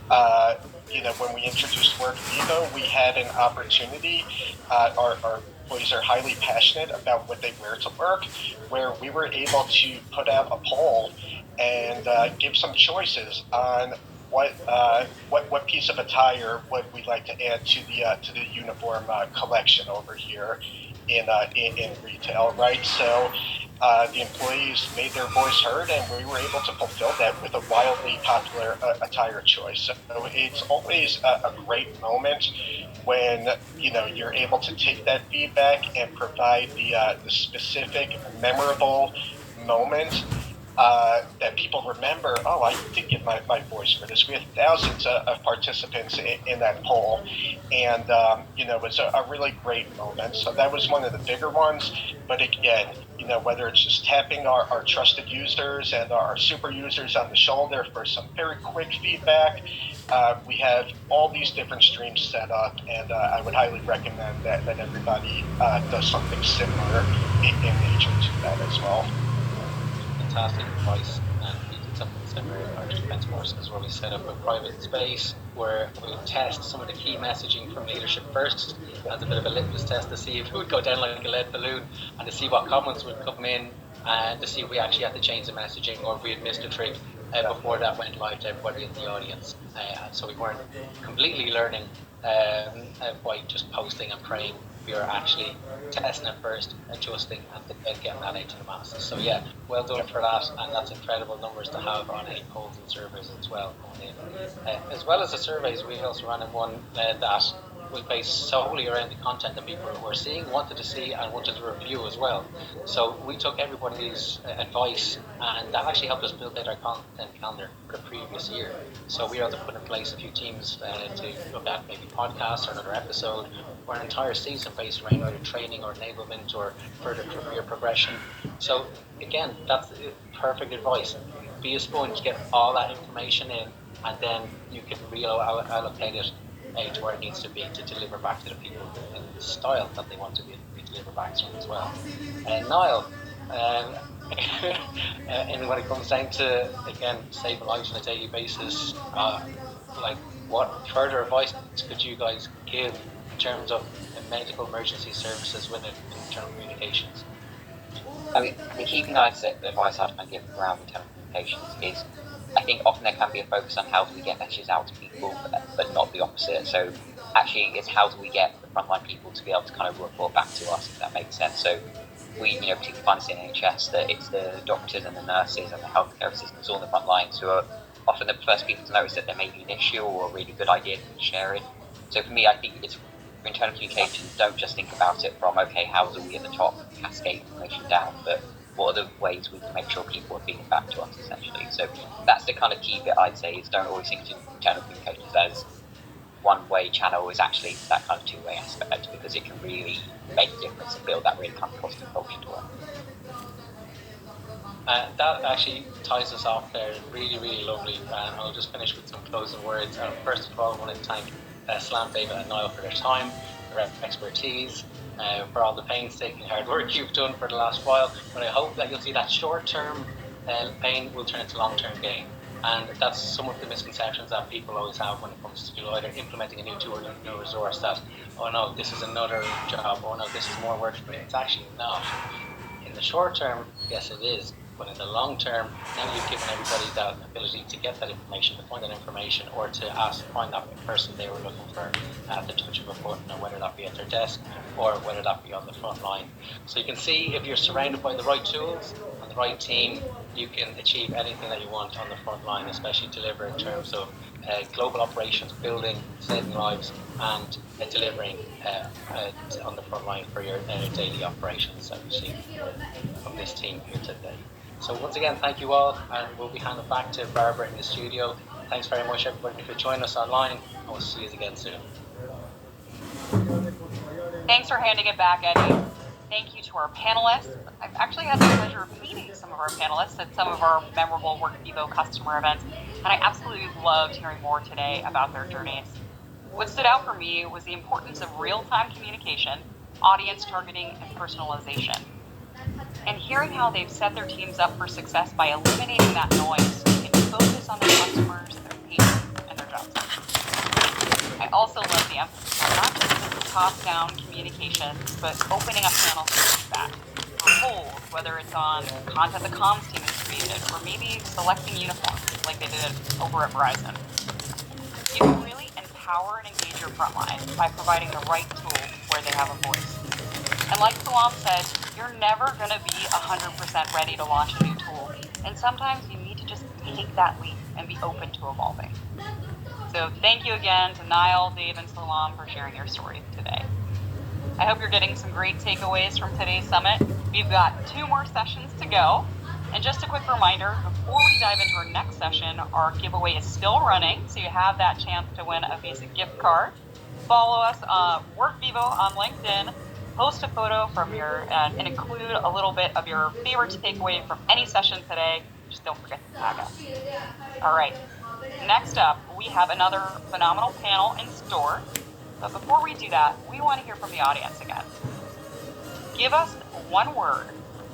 when we introduced Work Vivo, we had an opportunity. Our employees are highly passionate about what they wear to work, where we were able to put out a poll and give some choices on what piece of attire would we like to add to the uniform collection over here in retail, right? So the employees made their voice heard, and we were able to fulfill that with a wildly popular attire choice. So it's always a great moment when you're able to take that feedback and provide the specific, memorable moment that people remember. Oh, I did give my voice for this. We had thousands of participants in that poll, and it was a really great moment. So that was one of the bigger ones. But again, whether it's just tapping our trusted users and our super users on the shoulder for some very quick feedback, we have all these different streams set up, and I would highly recommend that everybody does something similar in nature to that as well. Fantastic advice, and we did something our defence forces, where we set up a private space where we test some of the key messaging from leadership first as a bit of a litmus test to see if it would go down like a lead balloon, and to see what comments would come in, and to see if we actually had to change the messaging or if we had missed a trick before that went live to everybody in the audience. So we weren't completely learning by just posting and praying. We were actually testing it first, adjusting, and then getting that into the masses. So yeah, well done for that, and that's incredible numbers to have on 8 polls and surveys as well coming in. As well as the surveys, we also ran one that was based solely around the content that people were seeing, wanted to see, and wanted to review as well. So we took everybody's advice, and that actually helped us build out our content calendar for the previous year. So we were able to put in place a few teams to look at maybe podcasts or another episode, or an entire season based around either training or enablement or further career progression. So again, that's perfect advice. Be a sponge, get all that information in, and then you can reallocate it to where it needs to be to deliver back to the people in the style that they want to be delivered back to them as well. And Niall, and when it comes down to, again, saving lives on a daily basis, like what further advice could you guys give in terms of medical emergency services within internal communications? I mean, the key thing the advice I'd give around internal communications is, I think often there can be a focus on how do we get messages out to people, but not the opposite. So actually, it's how do we get the frontline people to be able to kind of report back to us, if that makes sense. So we, particularly find this in NHS, that it's the doctors and the nurses and the healthcare assistants all on the front lines who are often the first people to notice that there may be an issue or a really good idea to be sharing. So for me, I think it's for internal communications, don't just think about it from, okay, how do we at the top cascade information down, but what are the ways we can make sure people are feeding back to us, essentially. So that's the kind of key bit I'd say, is don't always think of internal communications as one-way channel, is actually that kind of two-way aspect, because it can really make a difference and build that really kind of positive culture to work. That actually ties us off there. Really, really lovely. And I'll just finish with some closing words. First of all, I want to thank Slam, David and Niall for their time, their expertise, for all the painstaking hard work you've done for the last while. But I hope that you'll see that short-term pain will turn into long-term gain. And that's some of the misconceptions that people always have when it comes to either implementing a new tool or a new resource, that, oh no, this is another job, oh no, this is more work for me. It's actually not. In the short term, yes it is. But in the long term, now you've given everybody that ability to get that information, to find that information, or to find that person they were looking for at the touch of a button, or whether that be at their desk, or whether that be on the front line. So you can see, if you're surrounded by the right tools and the right team, you can achieve anything that you want on the front line, especially deliver in terms of global operations, building, saving lives, and delivering on the front line for your daily operations that we see from this team here today. So once again, thank you all, and we'll be handing back to Barbara in the studio. Thanks very much, everybody, for joining us online, and we'll see you again soon. Thanks for handing it back, Eddie. Thank you to our panelists. I've actually had the pleasure of meeting some of our panelists at some of our memorable WorkVivo customer events, and I absolutely loved hearing more today about their journeys. What stood out for me was the importance of real-time communication, audience targeting, and personalization. And hearing how they've set their teams up for success by eliminating that noise so they can focus on their customers, their patients, and their jobs. I also love the emphasis on not just top-down communications, but opening up channels for feedback, for polls, whether it's on content the comms team has created, or maybe selecting uniforms like they did over at Verizon. You can really empower and engage your frontline by providing the right tools where they have a voice. And like Salam said, you're never going to be 100% ready to launch a new tool. And sometimes you need to just take that leap and be open to evolving. So thank you again to Niall, Dave, and Salam for sharing your stories today. I hope you're getting some great takeaways from today's summit. We've got 2 more sessions to go. And just a quick reminder, before we dive into our next session, our giveaway is still running, so you have that chance to win a Visa gift card. Follow us WorkVivo on LinkedIn. Post a photo from your and include a little bit of your favorite takeaway from any session today. Just don't forget to tag us. All right. Next up, we have another phenomenal panel in store. But before we do that, we want to hear from the audience again. Give us one word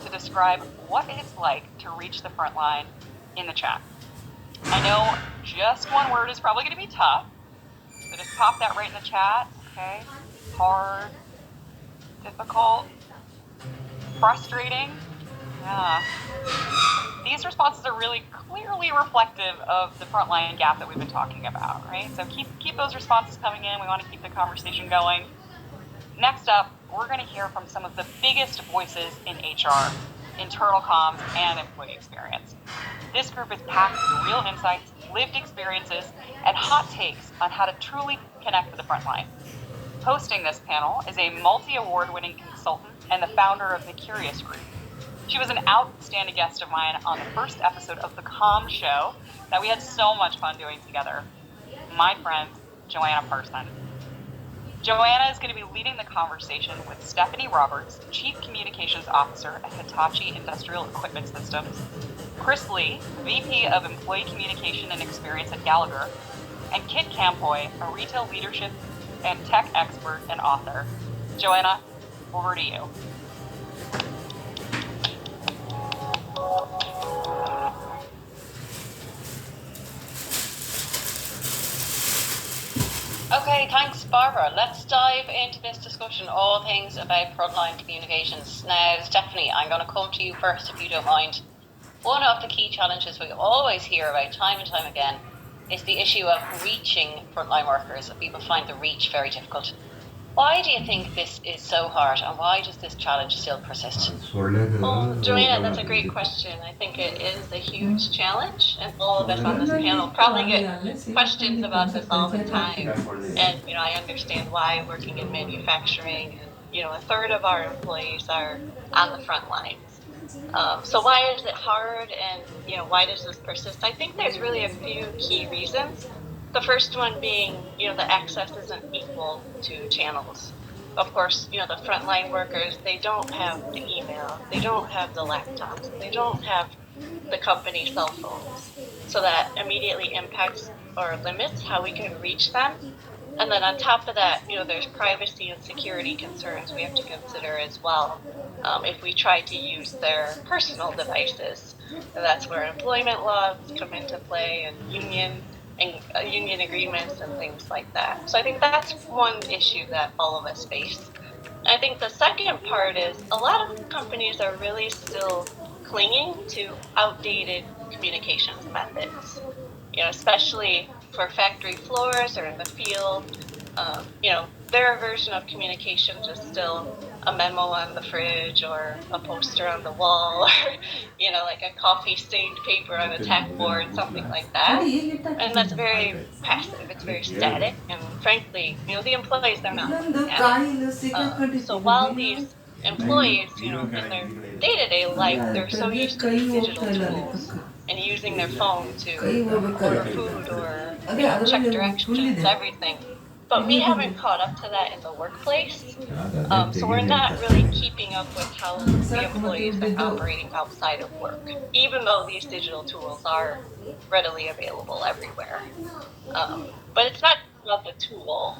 to describe what it's like to reach the front line in the chat. I know just one word is probably going to be tough, so just pop that right in the chat, okay? Hard, difficult, frustrating. Yeah. These responses are really clearly reflective of the frontline gap that we've been talking about, right? So keep those responses coming in. We want to keep the conversation going. Next up, we're going to hear from some of the biggest voices in HR, internal comms, and employee experience. This group is packed with real insights, lived experiences, and hot takes on how to truly connect with the frontline. Hosting this panel is a multi-award-winning consultant and the founder of the Curious Group. She was an outstanding guest of mine on the first episode of The Comm Show that we had so much fun doing together. My friend, Joanna Parson. Joanna is going to be leading the conversation with Stephanie Roberts, Chief Communications Officer at Hitachi Industrial Equipment Systems, Chris Lee, VP of Employee Communication and Experience at Gallagher, and Kit Campoy, a retail leadership and tech expert and author. Joanna, over to you. Okay, thanks, Barbara. Let's dive into this discussion, all things about frontline communications. Now, Stephanie, I'm going to come to you first, if you don't mind. One of the key challenges we always hear about time and time again is the issue of reaching frontline workers. People find the reach very difficult. Why do you think this is so hard, and why does this challenge still persist? Well, Joanna, that's a great question. I think it is a huge challenge, and all of us on this panel probably get questions about this all the time. And, I understand why, working in manufacturing, and, a third of our employees are on the front lines. So why is it hard, and, why does this persist? I think there's really a few key reasons. The first one being, the access isn't equal to channels. Of course, the frontline workers, they don't have the email, they don't have the laptops, they don't have the company cell phones. So that immediately impacts or limits how we can reach them. And then on top of that, there's privacy and security concerns we have to consider as well. If we try to use their personal devices, and that's where employment laws come into play, and union agreements and things like that. So I think that's one issue that all of us face. And I think the second part is a lot of companies are really still clinging to outdated communications methods, especially for factory floors or in the field. Their version of communications is still a memo on the fridge or a poster on the wall or, like a coffee-stained paper on a tack board, something like that. And that's very passive, it's very static, and frankly, the employees, they're not at so while these employees, in their day-to-day life, they're so used to these digital tools and using their phone to order food or check directions, everything. But we haven't caught up to that in the workplace. So we're not really keeping up with how the employees are operating outside of work, even though these digital tools are readily available everywhere. But it's not about the tool,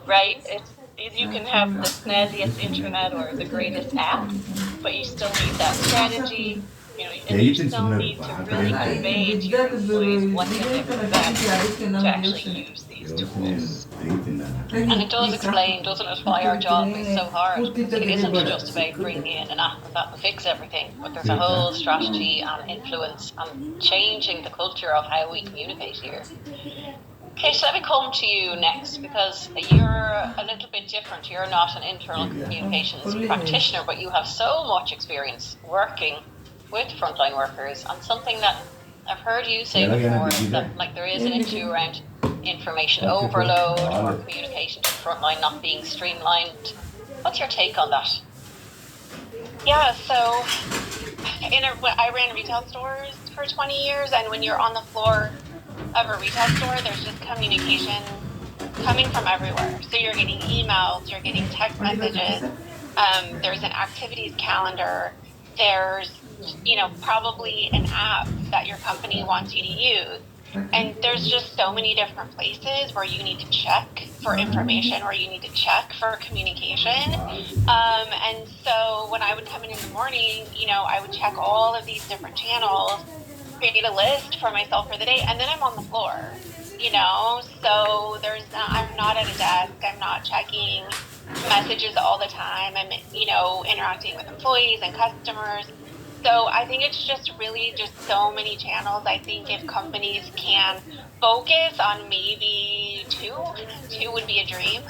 right? You can have the snazziest internet or the greatest app, but you still need that strategy. And you still need to really convey to your employees what's in it for them to actually use these tools. And it does explain, doesn't it, why our job is so hard. It isn't just about bringing in an app that will fix everything, but there's a whole strategy and influence and changing the culture of how we communicate here. Okay, so let me come to you next, because you're a little bit different. You're not an internal communications practitioner, but you have so much experience working with frontline workers, and something that I've heard you say before is that there is an issue around information overload or communication to frontline not being streamlined. What's your take on that? Yeah, so I ran retail stores for 20 years, and when you're on the floor of a retail store, there's just communication coming from everywhere. So you're getting emails, you're getting text messages, there's an activities calendar, there's probably an app that your company wants you to use. And there's just so many different places where you need to check for information, or you need to check for communication. And so when I would come in the morning, I would check all of these different channels create a list for myself for the day, and then I'm on the floor, you know, so I'm not at a desk, I'm not checking messages all the time, I'm, you know, interacting with employees and customers. So I think it's just really just so many channels. I think if companies can focus on maybe two would be a dream.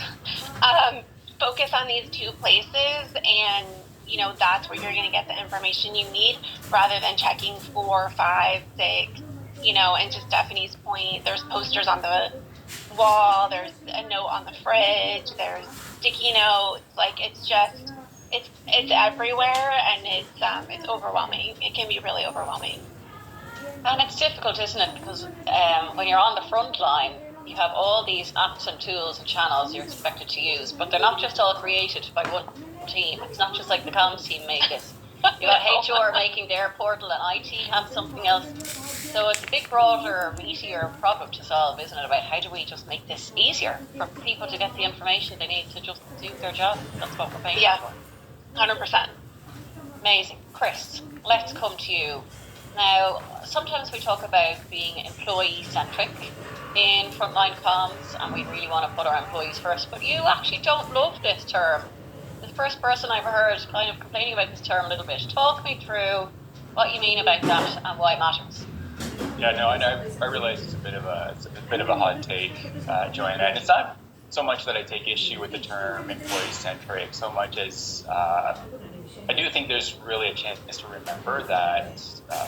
Focus on these two places, and you know that's where you're going to get the information you need, rather than checking 4, 5, 6. You know, and to Stephanie's point, there's posters on the wall, there's a note on the fridge, there's sticky notes. Like it's everywhere, and it's overwhelming. It can be really overwhelming. And it's difficult, isn't it? Because when you're on the front line, you have all these apps and tools and channels you're expected to use, but they're not just all created by one team. It's not just like the comms team make it. You got HR making their portal, and IT have something else. So it's a big, broader, meatier problem to solve, isn't it? About how do we just make this easier for people to get the information they need to just do their job? That's what we're paying for. 100%. Amazing. Chris, let's come to you. Now, sometimes we talk about being employee-centric in frontline comms, and we really want to put our employees first, but you actually don't love this term. The first person I've heard kind of complaining about this term a little bit. Talk me through what you mean about that and why it matters. Yeah, no, I realize it's a bit of a hot take, Joanna, and it's not so much that I take issue with the term employee-centric, so much as I do think there's really a chance to remember that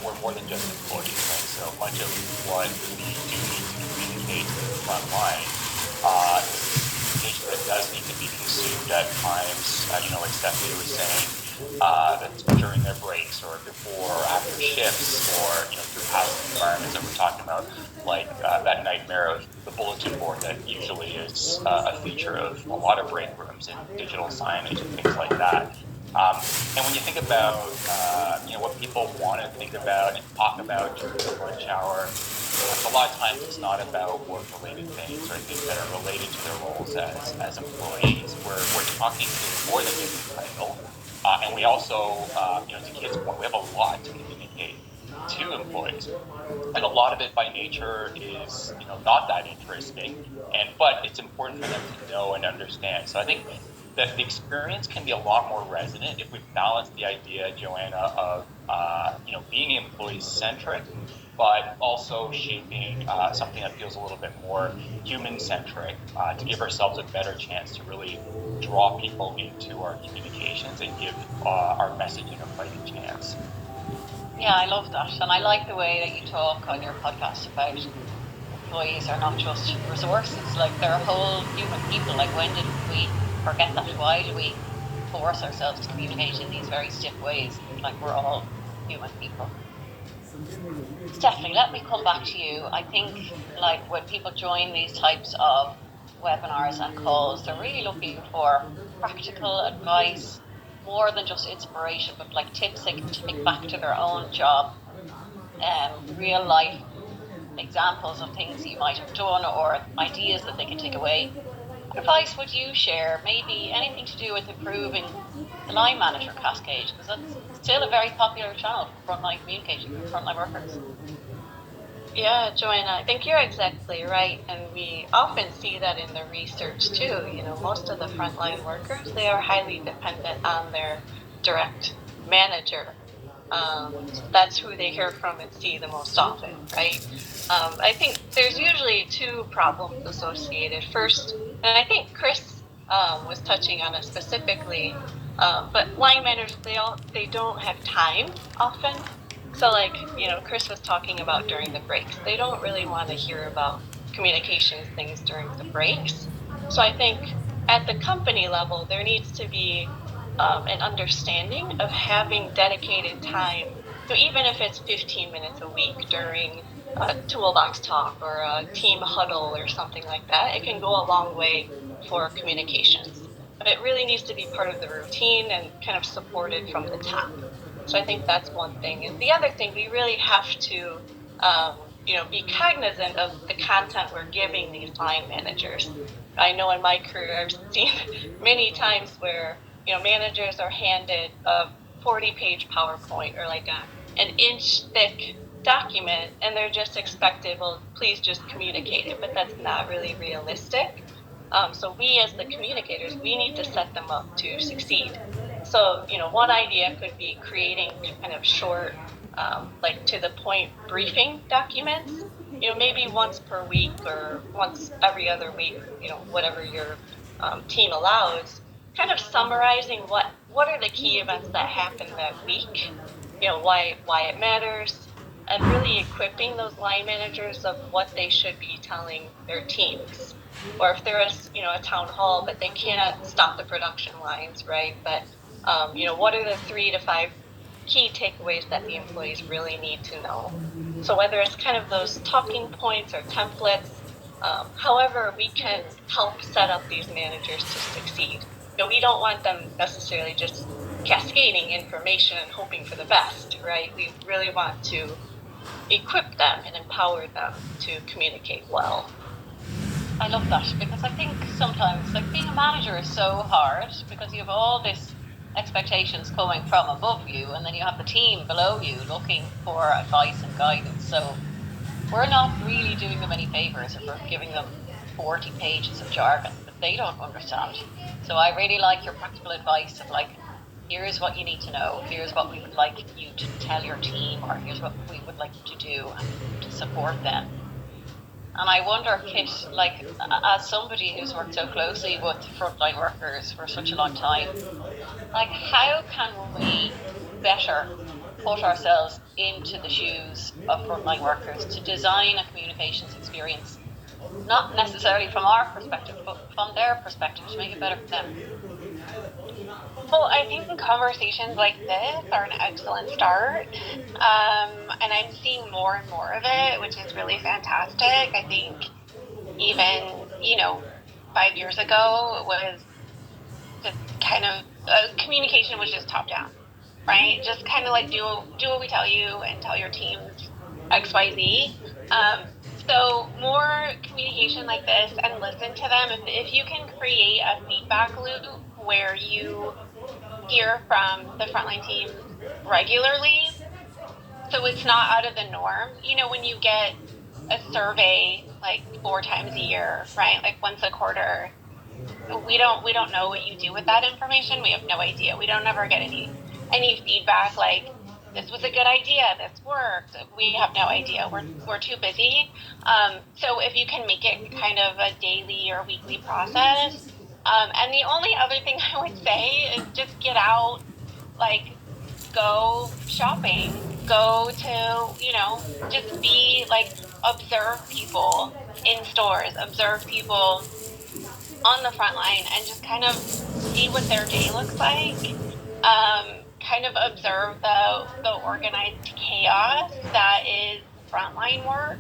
we're more than just employees, right? So much of what we do need to communicate to the front line communication that does need to be consumed at times, like Stephanie was saying, that's during their breaks or before or after shifts, or through passive environments that we're talking about, like that nightmare of the bulletin board that usually is a feature of a lot of break rooms and digital signage and things like that. And when you think about what people want to think about and talk about during the lunch hour, a lot of times it's not about work-related things or things that are related to their roles as employees. We're talking more than just the title. And we also, to Kit's point, we have a lot to communicate to employees. And a lot of it by nature is, not that interesting, but it's important for them to know and understand. So I think that the experience can be a lot more resonant if we balance the idea, Joanna, of being employee-centric, but also shaping something that feels a little bit more human-centric to give ourselves a better chance to really draw people into our communications and give our messaging a fighting chance. Yeah, I love that. And I like the way that you talk on your podcast about employees are not just resources, like they're whole human people. Like, when did we forget that? Why do we force ourselves to communicate in these very stiff ways? Like, we're all human people. Stephanie, let me come back to you. I think, like, when people join these types of webinars and calls, they're really looking for practical advice, more than just inspiration, but like tips they can take back to their own job, real life examples of things you might have done or ideas that they can take away. What advice would you share? Maybe anything to do with improving the line manager cascade, because that's still a very popular channel for frontline communication for frontline workers. Yeah, Joanna, I think you're exactly right, and we often see that in the research too. Most of the frontline workers, they are highly dependent on their direct manager. That's who they hear from and see the most often, right? I think there's usually two problems associated. First, and I think Chris was touching on it specifically, but line managers, they don't have time often. So Chris was talking about during the breaks, they don't really want to hear about communications things during the breaks. So I think at the company level, there needs to be an understanding of having dedicated time. So even if it's 15 minutes a week during a toolbox talk or a team huddle or something like that, it can go a long way for communications. But it really needs to be part of the routine and kind of supported from the top. So I think that's one thing. And the other thing, we really have to, be cognizant of the content we're giving these line managers. I know in my career, I've seen many times where, managers are handed a 40-page PowerPoint or like an inch thick document and they're just expected, well, please just communicate it, but that's not really realistic. So we as the communicators, we need to set them up to succeed. So, one idea could be creating kind of short, like to the point briefing documents, maybe once per week or once every other week, whatever your team allows, kind of summarizing what are the key events that happened that week, why it matters, and really equipping those line managers of what they should be telling their teams. Or if there is, a town hall, but they can't stop the production lines, right? But, what are the 3 to 5 key takeaways that the employees really need to know? So whether it's kind of those talking points or templates, however we can help set up these managers to succeed. We don't want them necessarily just cascading information and hoping for the best, right? We really want to equip them and empower them to communicate well. I love that, because I think sometimes, like, being a manager is so hard because you have all this expectations coming from above you, and then you have the team below you looking for advice and guidance. So we're not really doing them any favors if we're giving them 40 pages of jargon that they don't understand. So I really like your practical advice of, like, here's what you need to know, here's what we would like you to tell your team, or here's what we would like you to do to support them. And I wonder, Kit, like, as somebody who's worked so closely with frontline workers for such a long time, like, how can we better put ourselves into the shoes of frontline workers to design a communications experience, not necessarily from our perspective, but from their perspective, to make it better for them? Well, I think conversations like this are an excellent start, and I'm seeing more and more of it, which is really fantastic. I think even, 5 years ago, it was just kind of, communication was just top down, right? Just kind of like do what we tell you and tell your teams X, Y, Z. So more communication like this, and listen to them. If you can create a feedback loop where you hear from the frontline team regularly, so it's not out of the norm. When you get a survey like 4 times a year, right? Like once a quarter, we don't know what you do with that information. We have no idea. We don't ever get any feedback like, this was a good idea, this worked. We have no idea. We're too busy. So if you can make it kind of a daily or weekly process. And the only other thing I would say is just get out, like, go shopping, go to, just be like, observe people in stores, observe people on the front line, and just kind of see what their day looks like. Kind of observe the organized chaos that is frontline work,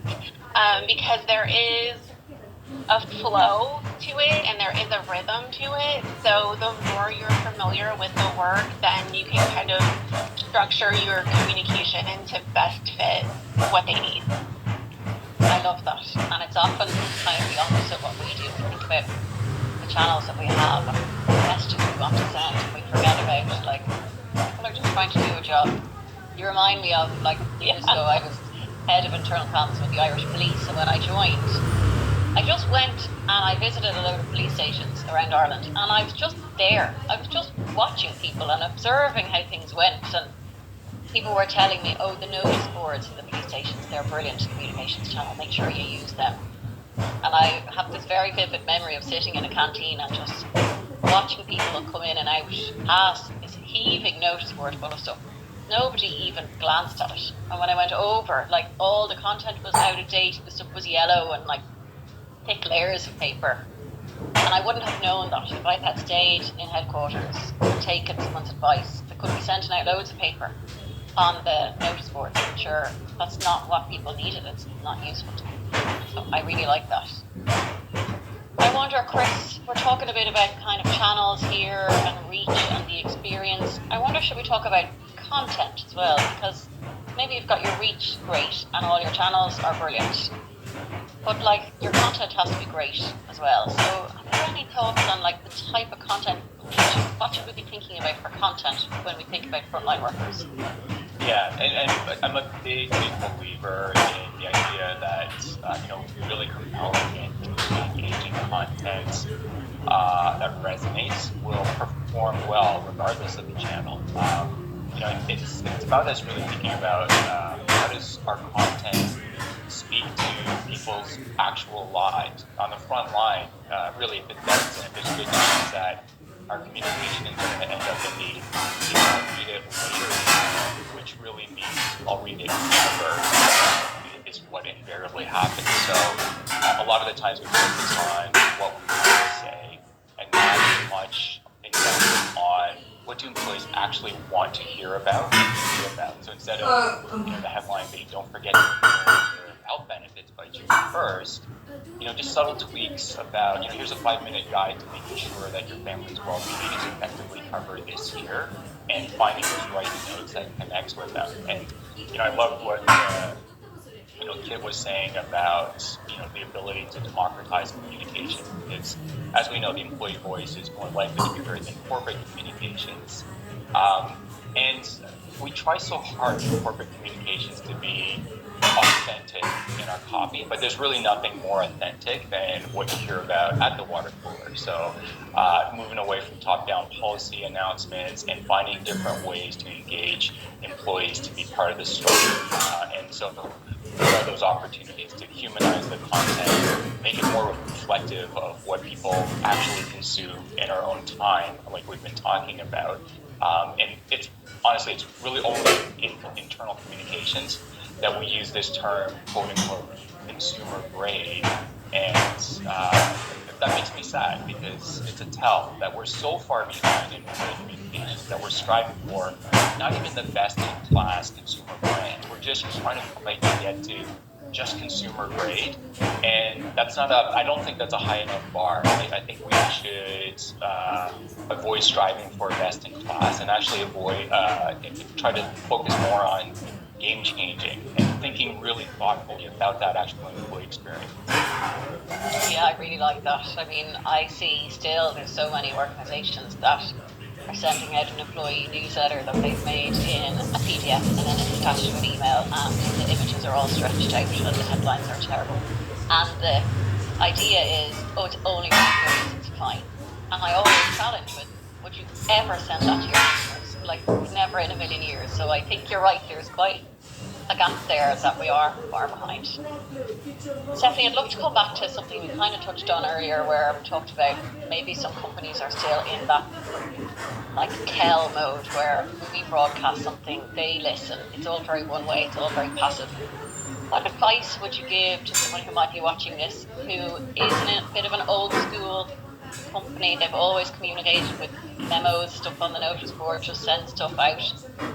because there is a flow to it and there is a rhythm to it. So the more you're familiar with the work, then you can kind of structure your communication into best fit what they need. I love that. And it's often kind of the opposite of what we do. We think about the channels that we have and the messages we want to send, and we forget about, like, people are just trying to do a job. You remind me of, like, years ago, I was head of internal comms with the Irish police, and when I joined, I just went and I visited a load of police stations around Ireland, and I was just there. I was just watching people and observing how things went, and people were telling me, oh, the notice boards in the police stations, they're a brilliant communications channel, make sure you use them. And I have this very vivid memory of sitting in a canteen and just watching people come in and out past this heaving notice board full of stuff. Nobody even glanced at it. And when I went over, like, all the content was out of date, the stuff was yellow and, like, thick layers of paper. And I wouldn't have known that if I had stayed in headquarters and taken someone's advice. They could be sending out loads of paper on the notice boards. I'm sure that's not what people needed. It's not useful to them. So I really like that. I wonder, Chris, we're talking a bit about kind of channels here and reach and the experience. I wonder, should we talk about content as well? Because maybe you've got your reach great and all your channels are brilliant, but, like, your content has to be great as well. So are there any thoughts on, like, the type of content, what should we be thinking about for content when we think about frontline workers? Yeah, and I'm a big believer in the idea that really compelling and engaging content that resonates will perform well regardless of the channel. It's about us really thinking about how does our content speak to people's actual lives on the front line. Really, if it does, and if there's good news that our communication is going to end up in the I'll read it later, which really means I'll read it never, is what invariably happens. So a lot of the times we focus on what we want to say and not as much investment on what do employees actually want to hear about and hear about. So instead of the headline being "Don't forget to enroll in your health benefits by June 1st," just subtle tweaks about here's a 5-minute guide to making sure that your family's well-being is effectively covered this year, and finding those right notes that connects with them. And I love what Kit was saying about the ability to democratize communication, because as we know, the employee voice is more likely to be heard than corporate communications. And we try so hard in corporate communications to be authentic in our copy, but there's really nothing more authentic than what you hear about at the water cooler. So moving away from top-down policy announcements and finding different ways to engage employees to be part of the story. And so there are those opportunities to humanize the content, make it more reflective of what people actually consume in our own time, like we've been talking about. And it's really only in internal communications that we use this term, quote unquote, consumer grade. And that makes me sad, because it's a tell that we're so far behind in communications that we're striving for not even the best in class consumer brand. We're just trying to get to just consumer grade. And I don't think that's a high enough bar. I think we should avoid striving for best in class and actually try to focus more on game changing and thinking really thoughtfully about that actual employee experience. Yeah, I really like that. I mean, I see still there's so many organizations that are sending out an employee newsletter that they've made in a PDF and then it's attached to an email, and the images are all stretched out and the headlines are terrible. And the idea is, it's only for employees, it's fine. And I always challenge with, would you ever send that to your customers? Like, never in a million years. So I think you're right, there's quite a gap there that we are far behind. Stephanie, I'd love to come back to something we kind of touched on earlier, where we talked about maybe some companies are still in that like tell mode, where we broadcast something, they listen. It's all very one way, it's all very passive. What advice would you give to someone who might be watching this, who is in a bit of an old school company? They've always communicated with memos, stuff on the notice board, just send stuff out.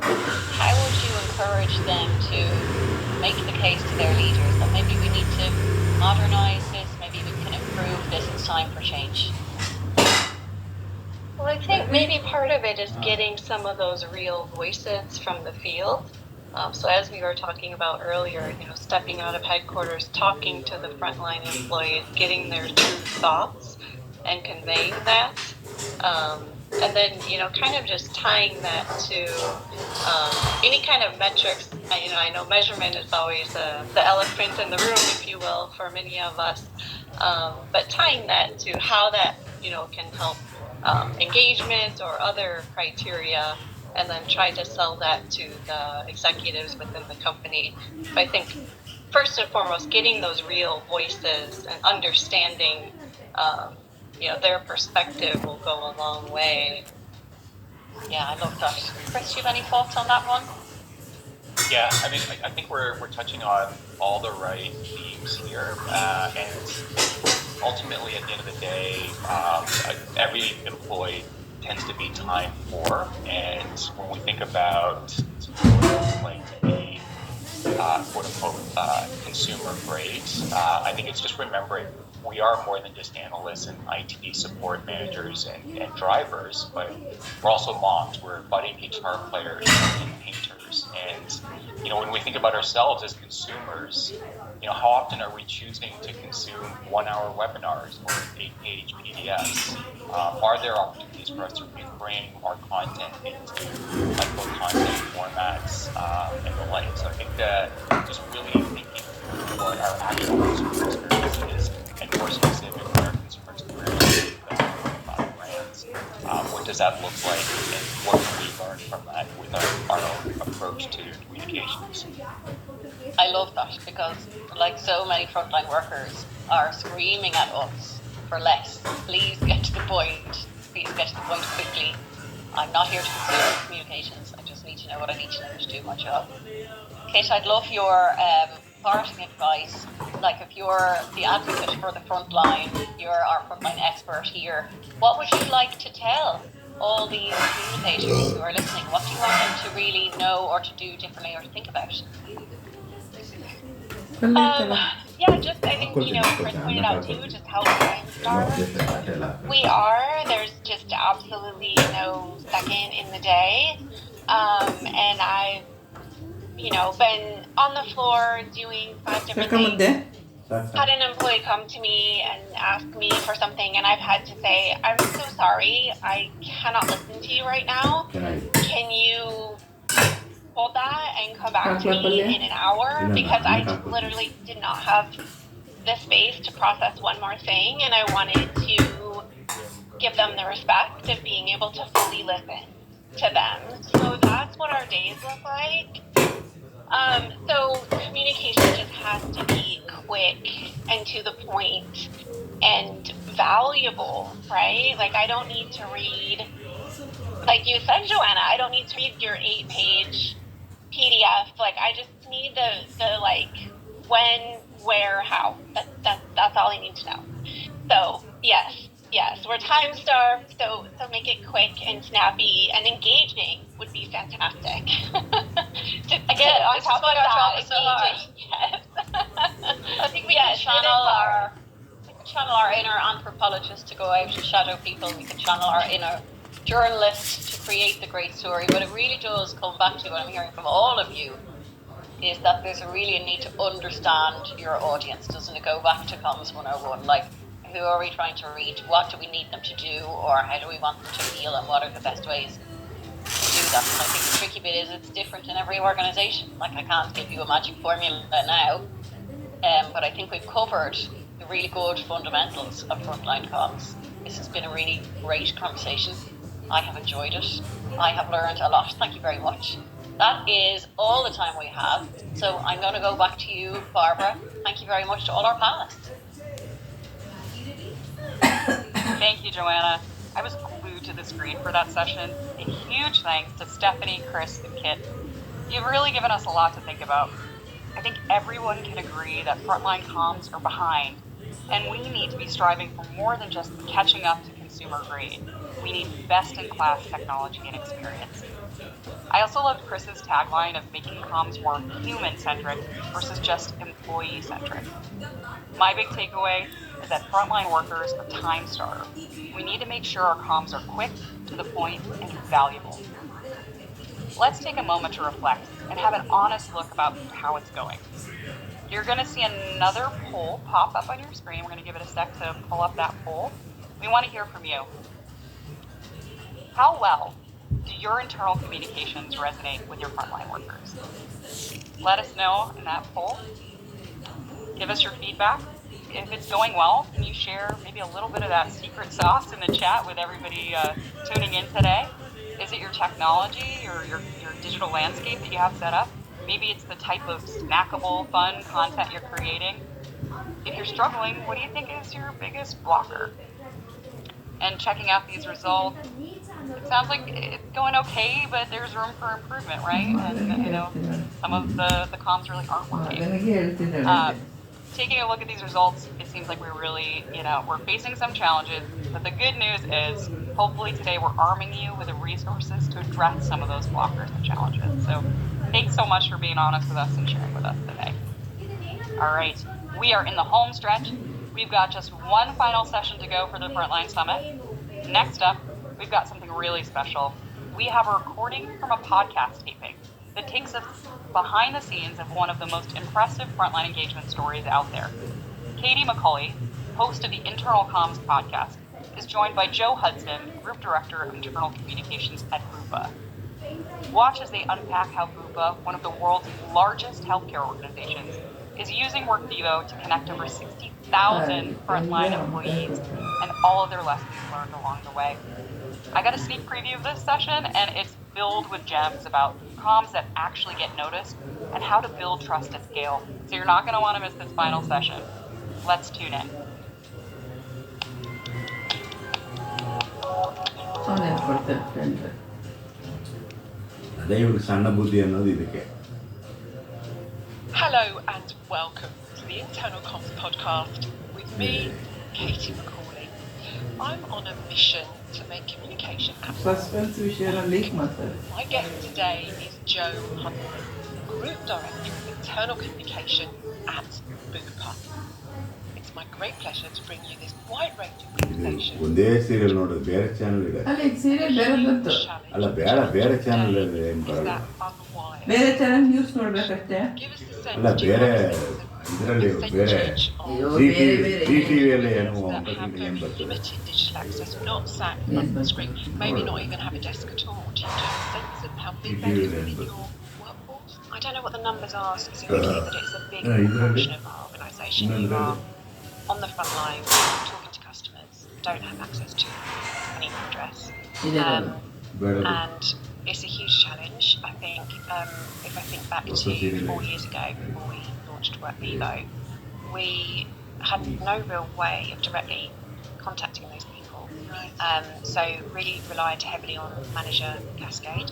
How would you encourage them to make the case to their leaders that maybe we need to modernise this, maybe we can improve this, it's time for change? Well, I think maybe part of it is getting some of those real voices from the field. So as we were talking about earlier, stepping out of headquarters, talking to the frontline employees, getting their true thoughts and conveying that. And then, kind of just tying that to any kind of metrics. I know measurement is always the elephant in the room, if you will, for many of us. But tying that to how that, can help engagement or other criteria, and then try to sell that to the executives within the company. But I think, first and foremost, getting those real voices and understanding their perspective will go a long way. Yeah, I love that. Chris, do you have any thoughts on that one? Yeah, I think we're touching on all the right themes here, and ultimately, at the end of the day, every employee tends to be time poor, and when we think about what it's like to be quote-unquote consumer grade, I think it's just remembering we are more than just analysts and IT support managers and drivers, but we're also moms, we're budding HR players and painters. workers. And, when we think about ourselves as consumers, how often are we choosing to consume 1-hour webinars or 8-page PDFs? Are there opportunities for us to reframe our content into micro content formats and the like? So I think that just really thinking through what our actual consumer experience is, and more specific, what our consumer experience is with brands. What does that look like, and what can we learn from that with our own approach to communications? I love that, because like so many frontline workers are screaming at us for less. Please get to the point. Please get to the point quickly. I'm not here to consume communications. I just need to know what I need to know to do my job. Kate, I'd love your parting advice. Like, if you're the advocate for the frontline, you're our frontline expert here, what would you like to tell all these communicators who are listening? What do you want them to really know or to do differently or to think about? I think, Chris pointed out too, just how time starved we are. There's just absolutely no second in the day. And I've, been on the floor doing 5 different things. Had an employee come to me and ask me for something, and I've had to say, I'm so sorry, I cannot listen to you right now. Can you hold that and come back to me in an hour? Because I literally did not have the space to process one more thing, and I wanted to give them the respect of being able to fully listen to them. So that's what our days look like. So communication just has to be quick and to the point and valuable, right? Like, I don't need to read, like you said, Joanna, I don't need to read your 8-page PDF. Like, I just need the like, when, where, how. That's all I need to know. So yes, we're time starved, so make it quick and snappy and engaging would be fantastic. Again, on top of that, engaging. Yes. I think we can channel our inner anthropologist to go out and shadow people. We can channel our inner journalist to create the great story. But it really does come back to what I'm hearing from all of you, is that there's really a need to understand your audience. Doesn't it go back to Comms 101? Like, who are we trying to reach? What do we need them to do? Or how do we want them to feel? And what are the best ways to do that? And I think the tricky bit is it's different in every organization. Like, I can't give you a magic formula now, but I think we've covered the really good fundamentals of frontline comms. This has been a really great conversation. I have enjoyed it. I have learned a lot. Thank you very much. That is all the time we have. So I'm going to go back to you, Barbara. Thank you very much to all our panelists. Thank you, Joanna. I was glued to the screen for that session. A huge thanks to Stephanie, Chris, and Kit. You've really given us a lot to think about. I think everyone can agree that frontline comms are behind, and we need to be striving for more than just catching up to consumer grade. We need best-in-class technology and experience. I also loved Chris's tagline of making comms more human-centric versus just employee-centric. My big takeaway is that frontline workers are time-starved. We need to make sure our comms are quick, to the point, and valuable. Let's take a moment to reflect and have an honest look about how it's going. You're going to see another poll pop up on your screen. We're going to give it a sec to pull up that poll. We want to hear from you. How well do your internal communications resonate with your frontline workers? Let us know in that poll. Give us your feedback. If it's going well, can you share maybe a little bit of that secret sauce in the chat with everybody tuning in today? Is it your technology or your digital landscape that you have set up? Maybe it's the type of snackable, fun content you're creating. If you're struggling, what do you think is your biggest blocker? And checking out these results, it sounds like it's going okay, but there's room for improvement, right? And some of the comms really aren't working. Taking a look at these results, it seems like we're really, we're facing some challenges, but the good news is hopefully today we're arming you with the resources to address some of those blockers and challenges. So thanks so much for being honest with us and sharing with us today. All right, we are in the home stretch. We've got just one final session to go for the Frontline Summit. Next up, we've got something really special. We have a recording from a podcast taping. that takes us behind the scenes of one of the most impressive frontline engagement stories out there. Katie McCauley, host of the Internal Comms podcast, is joined by Joe Hudson, Group Director of Internal Communications at Bupa. Watch as they unpack how Bupa, one of the world's largest healthcare organizations, is using Workvivo to connect over 60,000 frontline employees and all of their lessons learned along the way. I got a sneak preview of this session, and it's filled with gems about comms that actually get noticed and how to build trust at scale. So you're not going to want to miss this final session. Let's tune in. Hello and welcome to the Internal Comms podcast with me, Katie McCauley. I'm on a mission to make communication absolutely. My guest today is Joe Hudson, Group Director of Internal Communication at Bupa. It's my great pleasure to bring you this wide range of conversation. ಬೇರೆ channel news ನೋಡ್ಬೇಕಷ್ಟೇ. I don't know what the numbers are specifically, but it's a big proportion of our organisation who are on the front line, talking to customers, don't have access to an email address. And it's a huge challenge. I think if I think back to 4 years ago, before we launched Workvivo, we had no real way of directly contacting those people. So really relied heavily on manager cascade,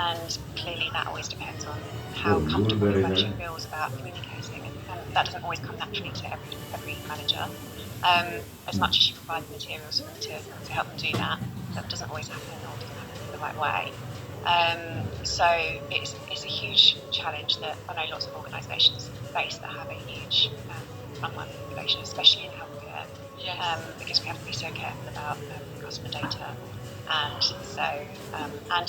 and clearly that always depends on how comfortable the manager feels about communicating, and that doesn't always come naturally to every manager. As much as you provide the materials for them to help them do that, that doesn't always happen or doesn't happen in the right way. So it's a huge challenge that I know lots of organisations face that have a huge frontline population, especially in healthcare, because we have to be so careful about customer data, and so and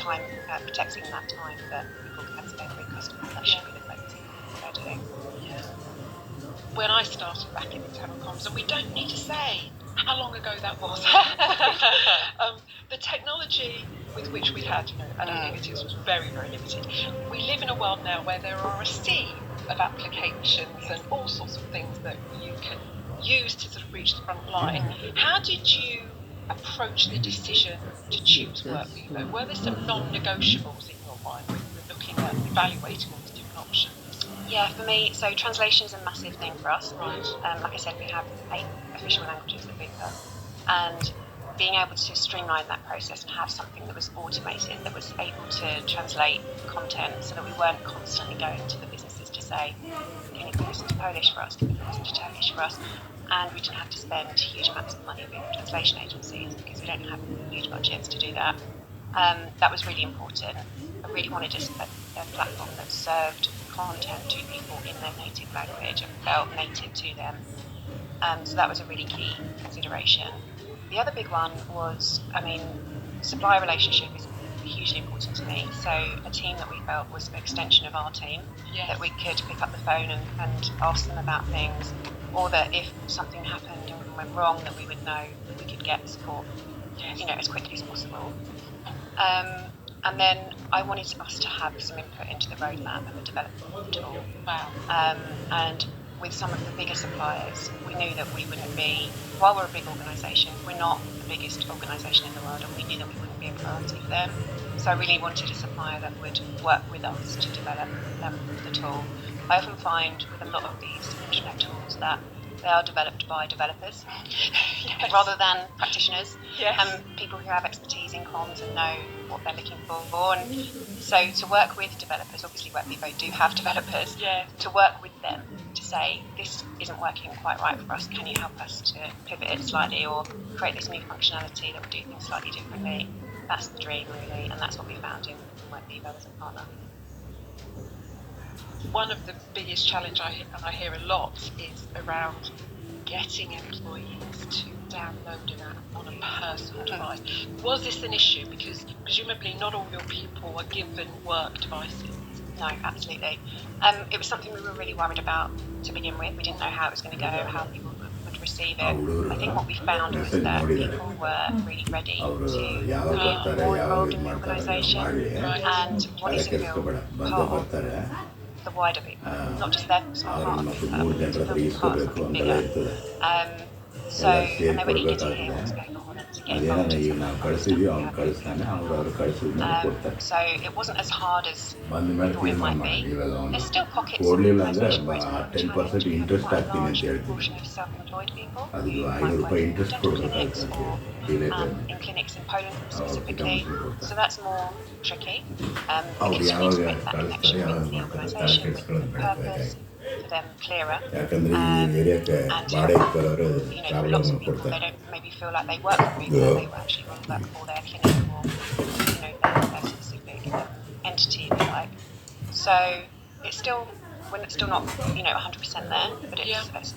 time protecting that time that people can spend with customers. That should be the focus of what they're doing. When I started back in internal comms, and we don't need to say how long ago that was. The technology with which we had, at activities was very, very limited. We live in a world now where there are a sea of applications and all sorts of things that you can use to sort of reach the front line. How did you approach the decision to choose Workvivo? Were there some non-negotiables in your mind when you were looking at evaluating all the different options? Yeah, for me, so translation is a massive thing for us. Right. Like I said, we have 8 official languages at Bupa, and being able to streamline that process and have something that was automated, that was able to translate content so that we weren't constantly going to the businesses to say, can you put this into Polish for us, can you put this into Turkish for us? And we didn't have to spend huge amounts of money with translation agencies because we don't have huge budgets to do that. That was really important. I really wanted a platform that served content to people in their native language and felt native to them. So that was a really key consideration. The other big one was, supplier relationship is hugely important to me. So a team that we felt was an extension of our team, that we could pick up the phone and ask them about things, or that if something happened and went wrong, that we would know that we could get support, as quickly as possible. And then I wanted us to have some input into the roadmap and the development of the tool. Wow. And with some of the bigger suppliers, we knew that we wouldn't be, while we're a big organisation, we're not the biggest organisation in the world, and we knew that we wouldn't be a priority for them. So I really wanted a supplier that would work with us to develop the tool. I often find with a lot of these internet tools that they are developed by developers rather than practitioners, people who have expertise in comms and know what they're looking for. And so to work with developers, obviously Workvivo do have developers, to work with them to say, this isn't working quite right for us, can you help us to pivot it slightly or create this new functionality that will do things slightly differently? That's the dream, really, and that's what we found in Workvivo as a partner. One of the biggest challenge I hear a lot is around getting employees to download an app on a personal device. Was this an issue? Because presumably not all your people are given work devices. No, absolutely. It was something we were really worried about to begin with. We didn't know how it was going to go, how people would receive it. I think what we found was that people were really ready to get more involved in the organisation. And wanted to feel part of the wider people, not just their small part of it, but to feel part of something bigger. And they were eager to hear what was going on and to get involved in some of the stuff we had going on. So it wasn't as hard as we thought it might be. There's still pockets of the organisation where it's quite a challenge. We have quite a large proportion of self-employed people who might work in dental clinics or in clinics in Poland specifically. So that's more tricky because you need to make that connection with the organisation, with the purpose, for them clearer. And lots of people, they don't maybe feel like they work for Vivo, they actually work for their clinic or their specific entity, if you like. So it's still not 100% there, but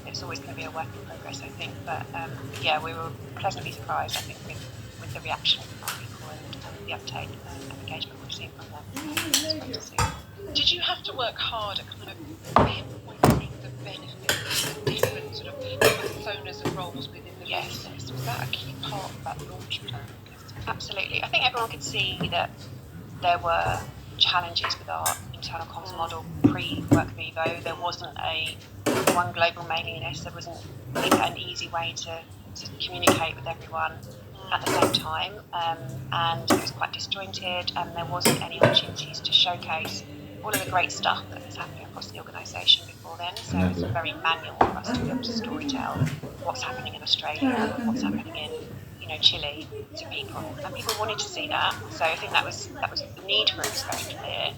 it's always going to be a work in progress, I think. But we were pleasantly surprised, I think, with the reaction from people and the uptake and engagement we've seen from them. It's great to see. Did you have to work hard at kind of pinpointing the benefits of different sort of personas and roles within the business? Was that a key part of that launch plan? Absolutely. I think everyone could see that there were challenges with our internal comms model pre-Work Vivo. There wasn't one global mailing list. There wasn't an easy way to communicate with everyone at the same time, and it was quite disjointed, and there wasn't any opportunities to showcase all of the great stuff that was happening across the organisation before then. So it was very manual for us to be able to storytell what's happening in Australia, what's happening in Chile to people, and people wanted to see that. So I think that was the need for it was very clear.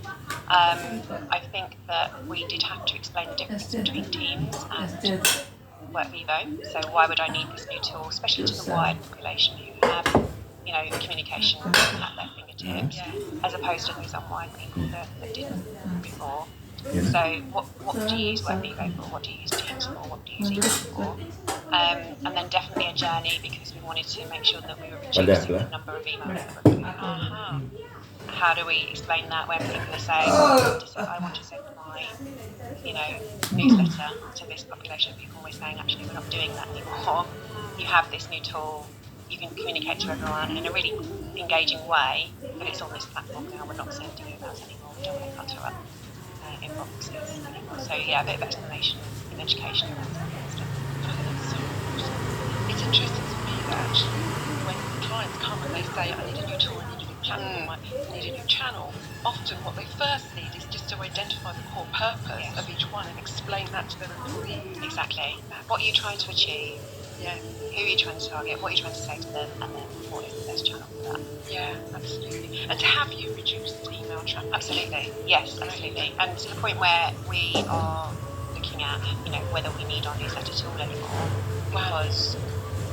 I think that we did have to explain the difference between Teams and Work Vivo. So why would I need this new tool, especially to the wide population who have communication at their fingertips, as opposed to those unwide people that didn't before. So what do you use Work Vivo for? What do you use Teams for? What do you use email for? And then definitely a journey, because we wanted to make sure that we were reducing the number of emails that were coming in. How do we explain that when people are saying, I want to send my newsletter to this population of people? We're saying, actually, we're not doing that anymore. You have this new tool. You can communicate to everyone in a really engaging way, but it's on this platform now. We're not sending emails anymore. We don't want to cut to our inboxes anymore. So a bit of explanation and education around that kind of stuff. It's interesting to me that actually when clients come and they say, I need a new tool, I need a new platform, I need a new channel, often what they first need is just to identify the core purpose of each one and explain that to their employees. Exactly. What are you trying to achieve? Who are you trying to target? What are you trying to say to them? And then what is the best channel for that? Yeah, absolutely. And have you reduced email traffic? Absolutely. Yes, absolutely. And to the point where we are looking at, whether we need our newsletter tool anymore, because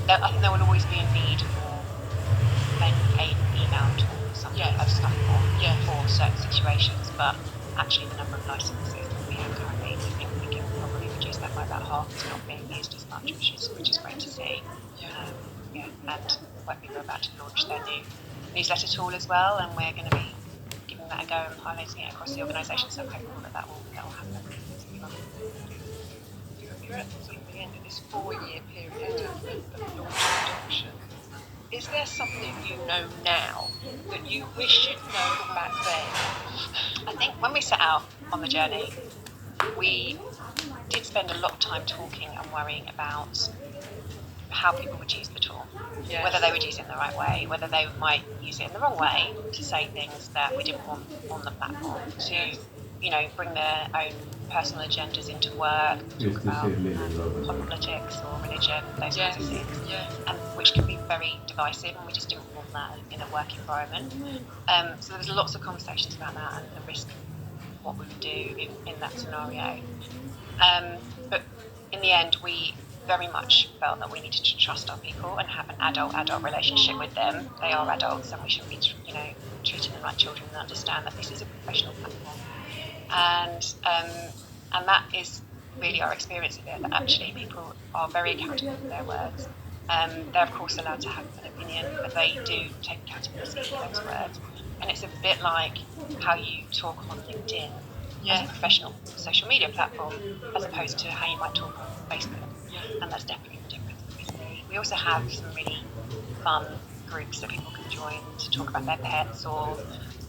I think there will always be a need for an email tool, something of stuff for certain situations, but actually the number of licenses that we have currently, I think we can probably reduce that by about half. It's not being used as much, which is great to see. And we're about to launch their new newsletter tool as well, and we're going to be giving that a go and piloting it across the organisation, so I'm hopeful that will happen. You're at sort of the end of this 4-year period of launch adoption. Is there something you know now that you wish you'd known back then? I think when we set out on the journey, we did spend a lot of time talking and worrying about how people would use the tool, whether they would use it in the right way, whether they might use it in the wrong way to say things that we didn't want on the platform, to bring their own personal agendas into work, talk about politics or religion, those kinds of things, and which can be very divisive, and we just didn't want that in a work environment. So there was lots of conversations about that and the risk of what we would do in that scenario. But in the end, we very much felt that we needed to trust our people and have an adult relationship with them. They are adults, and we should be treating them like children and understand that this is a professional platform. And that is really our experience of it, that actually people are very accountable for their words. They're of course allowed to have an opinion, but they do take accountability for those words. And it's a bit like how you talk on LinkedIn as a professional social media platform, as opposed to how you might talk on Facebook. And that's definitely the difference that we see. We also have some really fun groups that people can join to talk about their pets or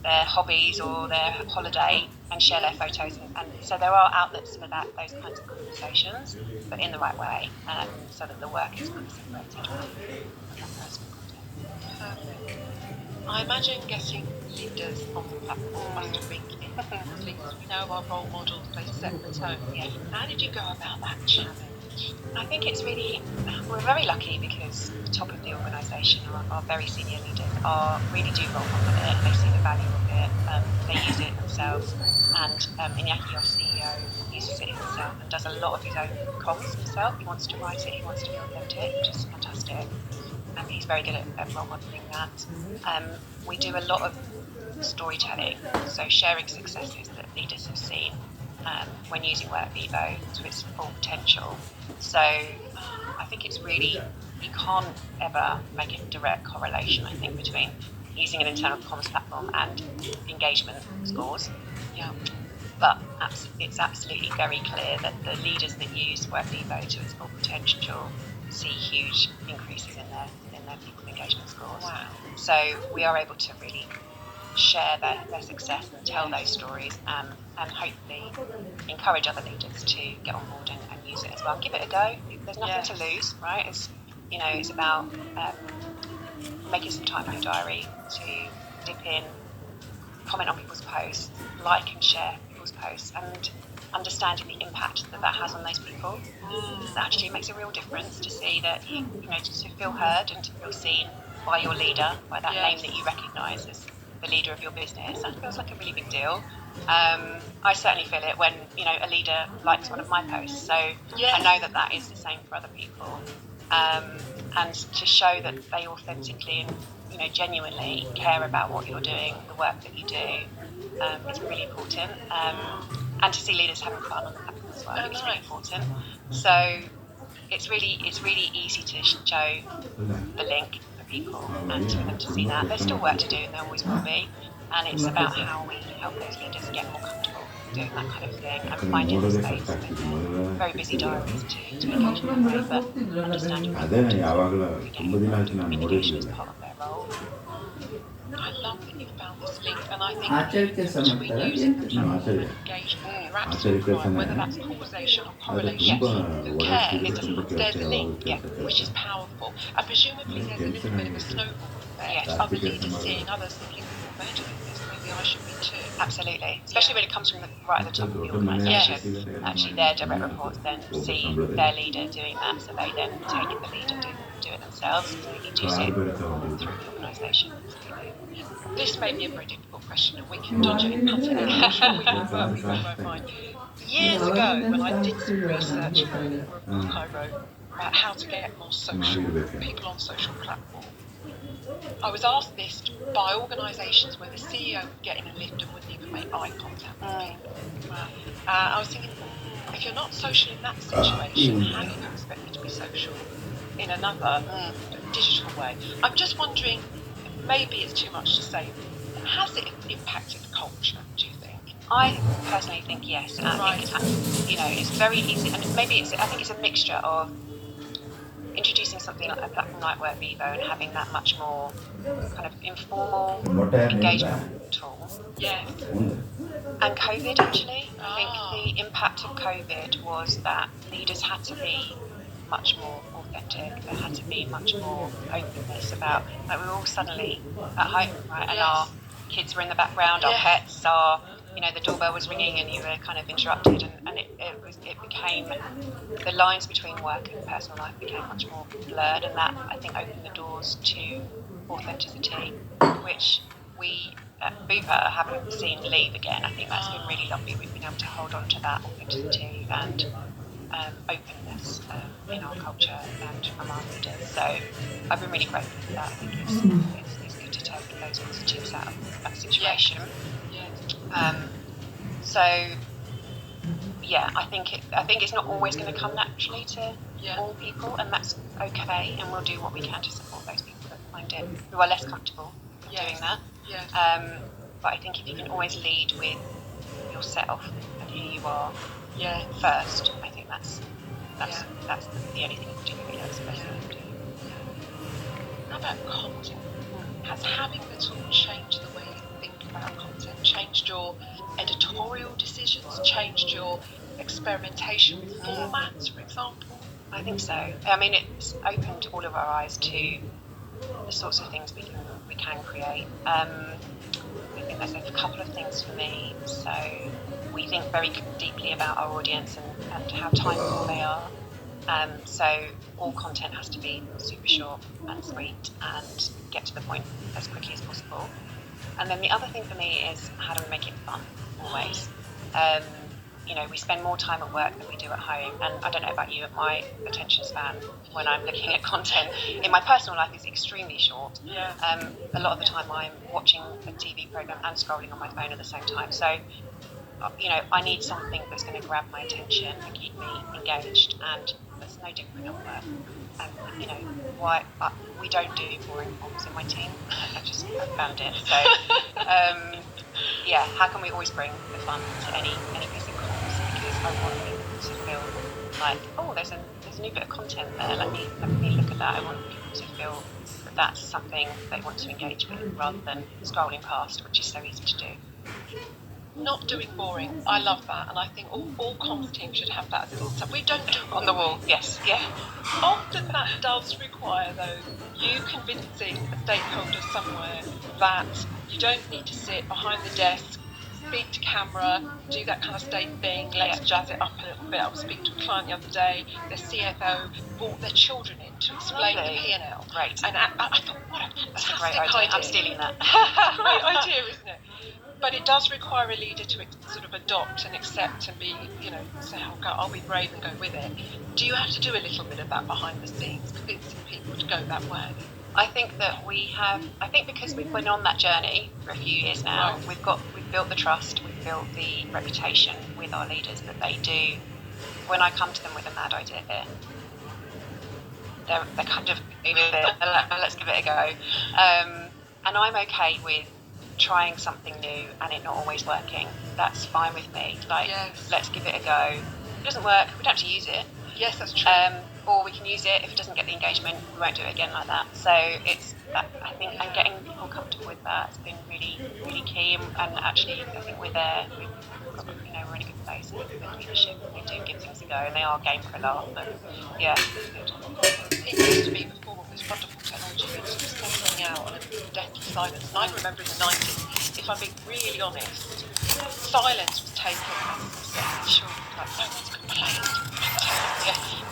their hobbies or their holiday and share their photos. And so there are outlets for that, those kinds of conversations, but in the right way, so that the work is kind of separated from that personal content. Perfect. I imagine getting leaders on the platform must have been key. We know our role models, they set the tone. Yeah. How did you go about that challenge? I think it's really, we're very lucky because the top of the organisation, our very senior leaders, really do roll on with it. They see the value of it. They use it themselves. And Iñaki, our CEO, uses it himself and does a lot of his own comms himself. He wants to write it, he wants to be authentic, which is fantastic. He's very good at role modelling that. We do a lot of storytelling, so sharing successes that leaders have seen when using WorkVivo to its full potential. So I think it's really, you can't ever make a direct correlation, I think, between using an internal comms platform and engagement scores. Yeah. But it's absolutely very clear that the leaders that use WorkVivo to its full potential see huge increases in their people engagement scores. Wow. So we are able to really share their success and tell those stories, and hopefully encourage other leaders to get on board and use it as well. Give it a go. There's nothing to lose, right? It's about making some time in your diary to dip in, comment on people's posts, like and share people's posts, and understanding the impact that has on those people. That actually makes a real difference to see that to feel heard and to feel seen by your leader, by that name that you recognise as the leader of your business. That feels like a really big deal. I certainly feel it when a leader likes one of my posts. So I know that is the same for other people. And to show that they authentically and genuinely care about what you're doing, the work that you do, is really important. And to see leaders having fun on the platform as well is really important. So it's really easy to show the link for people and for them to see that. There's still work to do, and there always will be. And it's about how we help those leaders get more comfortable doing that kind of thing and finding the space in very busy diaries to engage in that way, but understanding communication is part of their role. I love that you found this link, and I think ಆಚರಿಕೆ between using the platform and engagement, you're absolutely right, whether that's causation or correlation, who cares? There's a link, which is powerful. And presumably there's a little bit of a snowball effect. Other leaders seeing others thinking, they're doing this, maybe I should be too. Absolutely, especially when it comes from right at the top of the organisation. Actually, their direct reports then see their leader doing that, so they then take the lead and do it themselves. So you do see it through the organisation. This may be a very difficult question, and we can dodge it in nothing. I'm sure we won't mind. Years ago, when I did some research for a book I wrote about how to get more people on social platforms, I was asked this by organisations where the CEO was getting a lift and wouldn't even make eye contact with people. I was thinking, if you're not social in that situation, how do you expect me to be social in another digital way? I'm just wondering, maybe it's too much to say, has it impacted culture, do you think? I personally think yes. And I think it's very easy, and maybe I think it's a mixture of introducing something like a platform like WorkVivo and having that much more kind of informal engagement tool. Yeah. And COVID, actually. I think the impact of COVID was that leaders had to be much more authentic. There had to be much more openness about, we were all suddenly at home, right? And our kids were in the background, our pets, the doorbell was ringing and you were kind of interrupted, and it became, the lines between work and personal life became much more blurred, and that, I think, opened the doors to authenticity, which we at Bupa haven't seen leave again. I think that's been really lovely. We've been able to hold on to that authenticity and openness in our culture and from our leaders. So I've been really grateful for that. I think it's good to take those positives out of that situation. I think it's not always going to come naturally to all people, and that's okay, and we'll do what we can to support those people that find it, who are less comfortable doing that. But I think if you can always lead with yourself and who you are first, I think that's the only thing you can do. Really, that's the best thing you can do. How about content? Has having the tool changed the way you think about content? Changed your editorial decisions? Changed your experimentation with formats, for example? I think so. I mean, it's opened all of our eyes to the sorts of things we can create. I think there's a couple of things for me. So we think very deeply about our audience and how time poor they are. So all content has to be super short and sweet and get to the point as quickly as possible. And then the other thing for me is, how do we make it fun always? We spend more time at work than we do at home, and I don't know about you, my attention span when I'm looking at content in my personal life is extremely short. A lot of the time I'm watching a TV program and scrolling on my phone at the same time, so I need something that's going to grab my attention and keep me engaged, and that's no different at work. Why we don't do boring forms in my team. I just found it. So how can we always bring the fun to any piece of comms? Because I want people to feel like, oh, there's a new bit of content there. Let me look at that. I want people to feel that that's something they want to engage with, rather than scrolling past, which is so easy to do. Not doing boring. I love that, and I think all comms teams should have that as a little. We don't do on the wall. Yes, yeah. Often that does require, though, you convincing a stakeholder somewhere that you don't need to sit behind the desk, speak to camera, do that kind of state thing. Let's jazz it up a little bit. I was speaking to a client the other day. Their CFO brought their children in to explain the P&L. Great. And I thought, what a fantastic idea. I'm stealing that. Great idea, isn't it? But it does require a leader to sort of adopt and accept and be, say, I'll be brave and go with it. Do you have to do a little bit of that behind the scenes, convincing people to go that way? I think that because we've been on that journey for a few years now, we've built the trust, we've built the reputation with our leaders that they do. When I come to them with a mad idea, they're kind of, let's give it a go. And I'm okay with trying something new and it not always working. That's fine with me. Let's give it a go. If it doesn't work, we don't have to use it. Yes, that's true. Or we can use it. If it doesn't get the engagement, we won't do it again like that. So it's that, I think, and getting people comfortable with that has been really, really key. And actually, I think we're there. We're in a good place with leadership. They do give things a go, and they are game for a laugh. But yeah, it's good. It used to be before all this wonderful technology, it was just something out on a deathly silence. And I remember in the 90s, if I'm being really honest, silence was taken as sure, like no one's complained.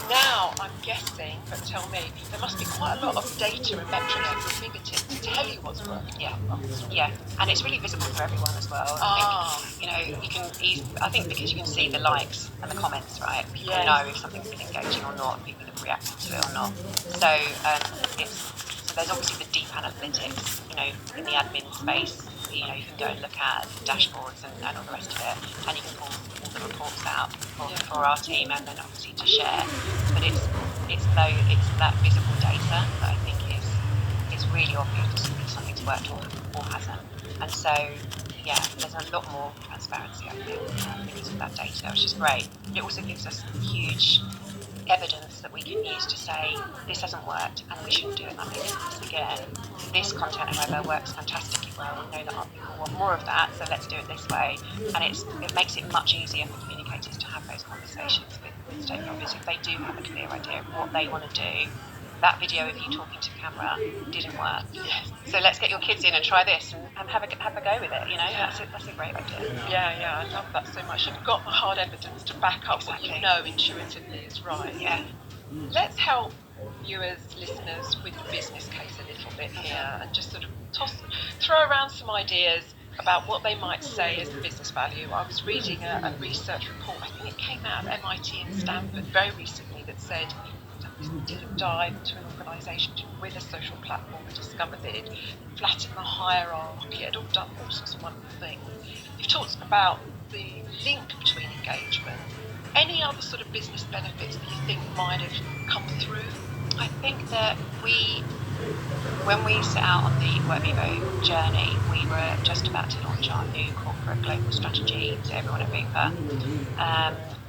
Now I'm guessing, but tell me, there must be quite a lot of data and metrics and fingertips to tell you what's working. Yeah, and it's really visible for everyone as well. I think, you can. I think because you can see the likes and the comments, right? People know if something's been engaging or not. People have reacted to it or not. So there's obviously the deep analytics. In the admin space, you can go and look at dashboards and all the rest of it, and you can pull all the reports out for our team, and then obviously to share. But it's that visible data that I think is really obvious if something's worked or hasn't. And so there's a lot more transparency, I think, because of that data, which is great. It also gives us huge evidence that we can use to say this hasn't worked and we shouldn't do it like this again. This content, however, works fantastically well. We know that our people want more of that, so let's do it this way. And it makes it much easier for communicators to have those conversations with stakeholders if they do have a clear idea of what they want to do. That video of you talking to camera didn't work. So let's get your kids in and try this and have a go with it. That's a great idea. Yeah, I love that so much. You've got the hard evidence to back up what you know intuitively is right. Yeah. Let's help you as listeners with the business case a little bit here, and just sort of throw around some ideas about what they might say as business value. I was reading a research report, I think it came out of MIT and Stanford very recently, that said, did a dive into an organisation with a social platform and discovered that it flattened the hierarchy. It had all done all sorts of wonderful things. You've talked about the link between engagement Any other sort of business benefits that you think might have come through? I think that when we set out on the WorkVivo journey, we were just about to launch our new corporate global strategy to everyone at Bupa,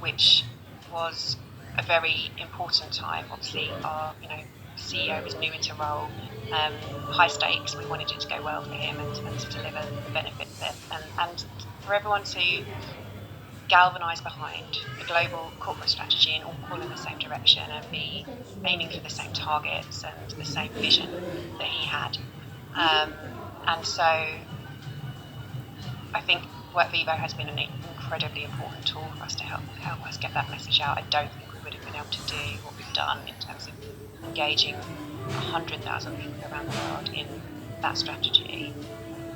which was a very important time. Obviously, our CEO was new into role, high stakes. We wanted it to go well for him and to deliver the benefits of it, and for everyone to galvanise behind the global corporate strategy and all pull in the same direction and be aiming for the same targets and the same vision that he had. And so I think WorkVivo has been an incredibly important tool for us to help us get that message out. I don't think we would have been able to do what we've done in terms of engaging 100,000 people around the world in that strategy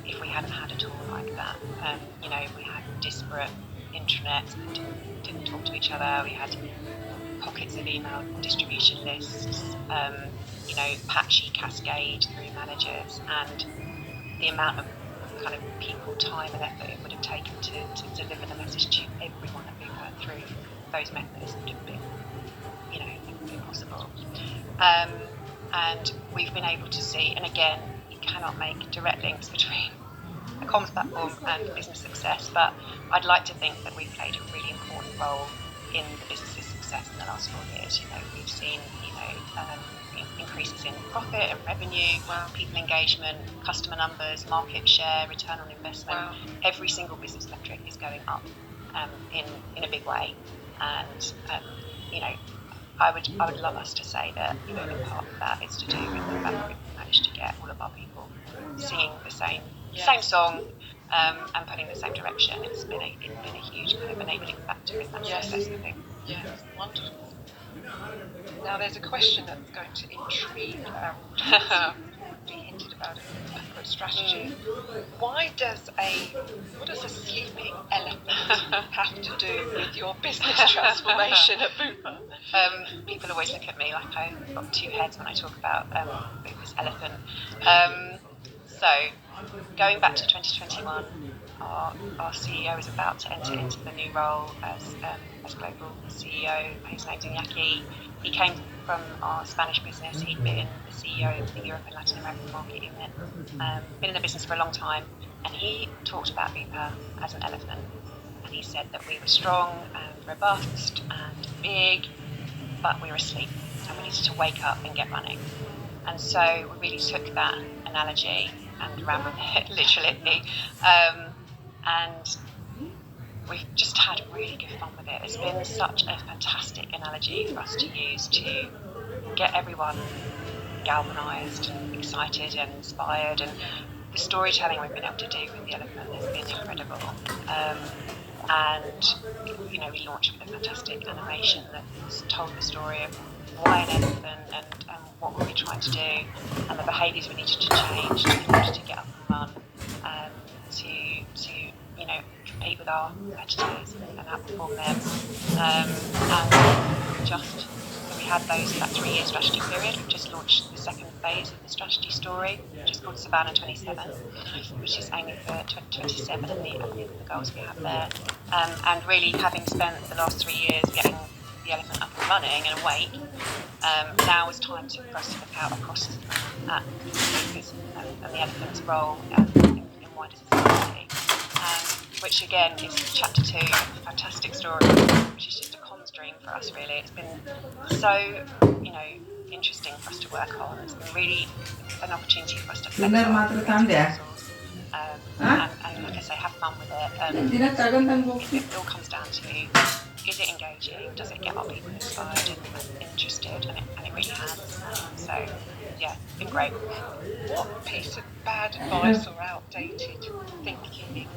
if we hadn't had a tool like that. We had disparate intranets that didn't talk to each other. We had pockets of email distribution lists, patchy cascade through managers, and the amount of kind of people, time and effort it would have taken to deliver the message to everyone at Bupa through those methods would have been, impossible. And we've been able to see, and again, you cannot make direct links between a comms platform and business success, but I'd like to think that we've played a really important role in the business's success in the last 4 years. We've seen, increases in profit and revenue, people engagement, customer numbers, market share, return on investment. Every single business metric is going up in a big way, and I would love us to say that part of that is to do with the fact that we've managed to get all of our people singing the same song and putting the same direction. It's been a huge kind of enabling factor in that success, I think. Yes, wonderful. Now there's a question that's going to intrigue we hinted about it in the corporate strategy. What does a sleeping elephant have to do with your business transformation at Bupa? People always look at me like I've got two heads when I talk about Bupa's elephant. So going back to 2021, our CEO is about to enter into the new role as global CEO. His name's Iñaki. He came from our Spanish business. He'd been the CEO of the Europe and Latin American market unit, been in the business for a long time, and he talked about Bupa as an elephant. And he said that we were strong and robust and big, but we were asleep and we needed to wake up and get running. And so we really took that analogy and ran with it, literally. And we've just had really good fun with it. It's been such a fantastic analogy for us to use to get everyone galvanised and excited and inspired. And the storytelling we've been able to do with the elephant has been incredible. And we launched with a fantastic animation that's told the story of why an elephant and what were we trying to do and the behaviours we needed to change in order to get up and run, to compete with our competitors and outperform them. And we had that 3-year strategy period. We've just launched the second phase of the strategy story, which is called Savannah 27, which is aiming for 2027 and the goals we have there. And really, having spent the last 3 years getting the elephant up and running and awake, now is time for us to look out across at and the elephant's role in wider society. Which again is chapter 2 of a fantastic story, which is just a comms dream for us really. It's been so, interesting for us to work on. It's been really an opportunity for us to flex our muscles, and like I say, have fun with it. It all comes down to, is it engaging? Does it get our people inspired and interested? And it really has. So yeah, it's been great. What piece of bad advice or outdated thinking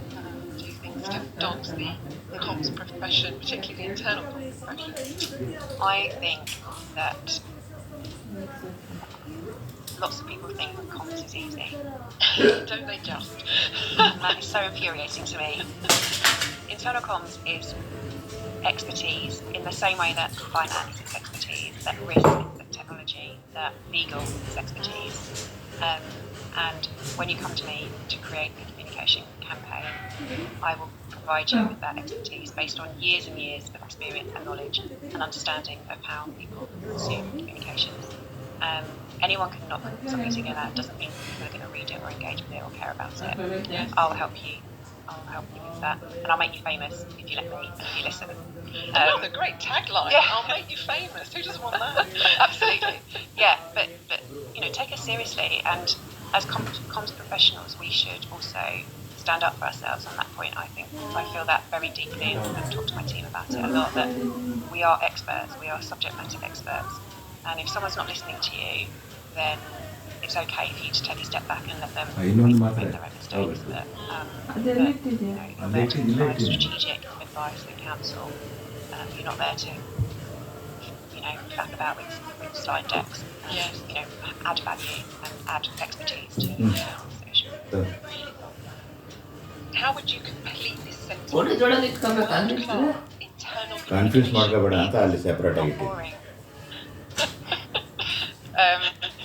do you think still dogs the comms profession, particularly the internal comms profession? I think that lots of people think that comms is easy. Don't they just? That is so infuriating to me. Internal comms is expertise in the same way that finance is expertise, that risk is technology, that legal is expertise. And when you come to me to create a communication campaign, I will provide you with that expertise based on years and years of experience and knowledge and understanding of how people consume communications. Anyone can knock something together. It doesn't mean people are going to read it or engage with it or care about it. Yes. I'll help you with that, and I'll make you famous if you let me, if you listen. Another great tagline. Yeah. I'll make you famous. Who doesn't want that? Absolutely. Yeah, but take us seriously, and as comms professionals, we should also stand up for ourselves on that point. I feel that very deeply, and I've talked to my team about it a lot, that we are experts, we are subject matter experts, and if someone's not listening to you, then it's okay for you to take a step back and let them make their own mistakes. But you're there to provide strategic advice and counsel. You're not there to flap about with slide decks. Add value and add expertise to the conversation. How would you complete this sentence? Internal confuse ಮಾಡ್ಕೋಬೇಡ ಅಂತ ಅಲ್ಲಿ separate Not ಆಗಿತ್ತು. boring.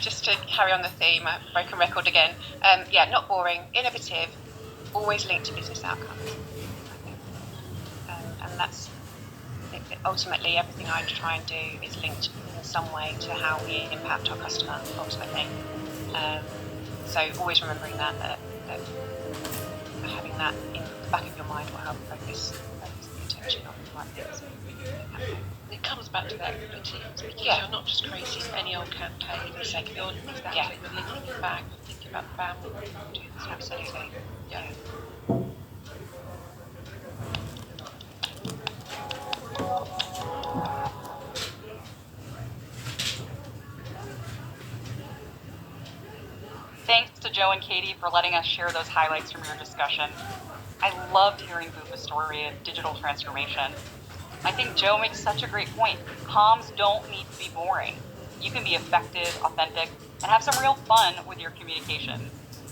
Just to carry on the theme, broken record again. Not boring, innovative, always linked to business outcomes. I think. And that's ultimately everything I try and do is linked in some way to how we impact our customer ultimately. So always remembering that having that in the back of your mind will help focus the attention on the right things. It comes back to that expertise, because you're not just creating any old campaign for the sake of you're linking it back, thinking about the family. Absolutely. Yeah. Thanks to Joe and Katie for letting us share those highlights from your discussion. I loved hearing Bupa's story of digital transformation. I think Joe makes such a great point. Comms don't need to be boring. You can be effective, authentic, and have some real fun with your communication.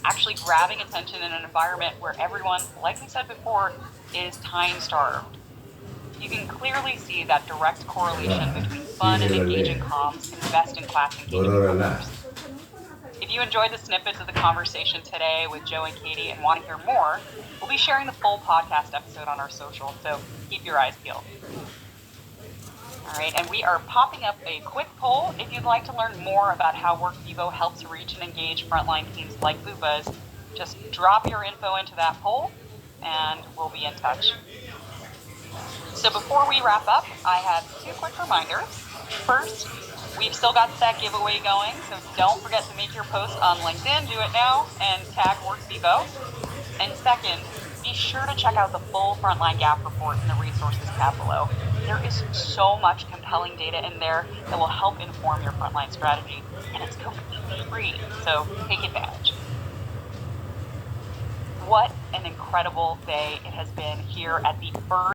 Actually grabbing attention in an environment where everyone, like we said before, is time-starved. You can clearly see that direct correlation between fun and engaging comms and best-in-class engagement partners. If you enjoyed the snippets of the conversation today with Joe and Katie and want to hear more, we'll be sharing the full podcast episode on our social, so keep your eyes peeled. All right, and we are popping up a quick poll. If you'd like to learn more about how WorkVivo helps reach and engage frontline teams like Bupa's, just drop your info into that poll, and we'll be in touch. So before we wrap up, I have 2 quick reminders. First, we've still got that giveaway going, so don't forget to make your post on LinkedIn, do it now, and tag WorkVivo. And second, be sure to check out the full Frontline Gap report in the resources tab below. There is so much compelling data in there that will help inform your frontline strategy, and it's completely free, so take advantage. What an incredible day it has been here at the first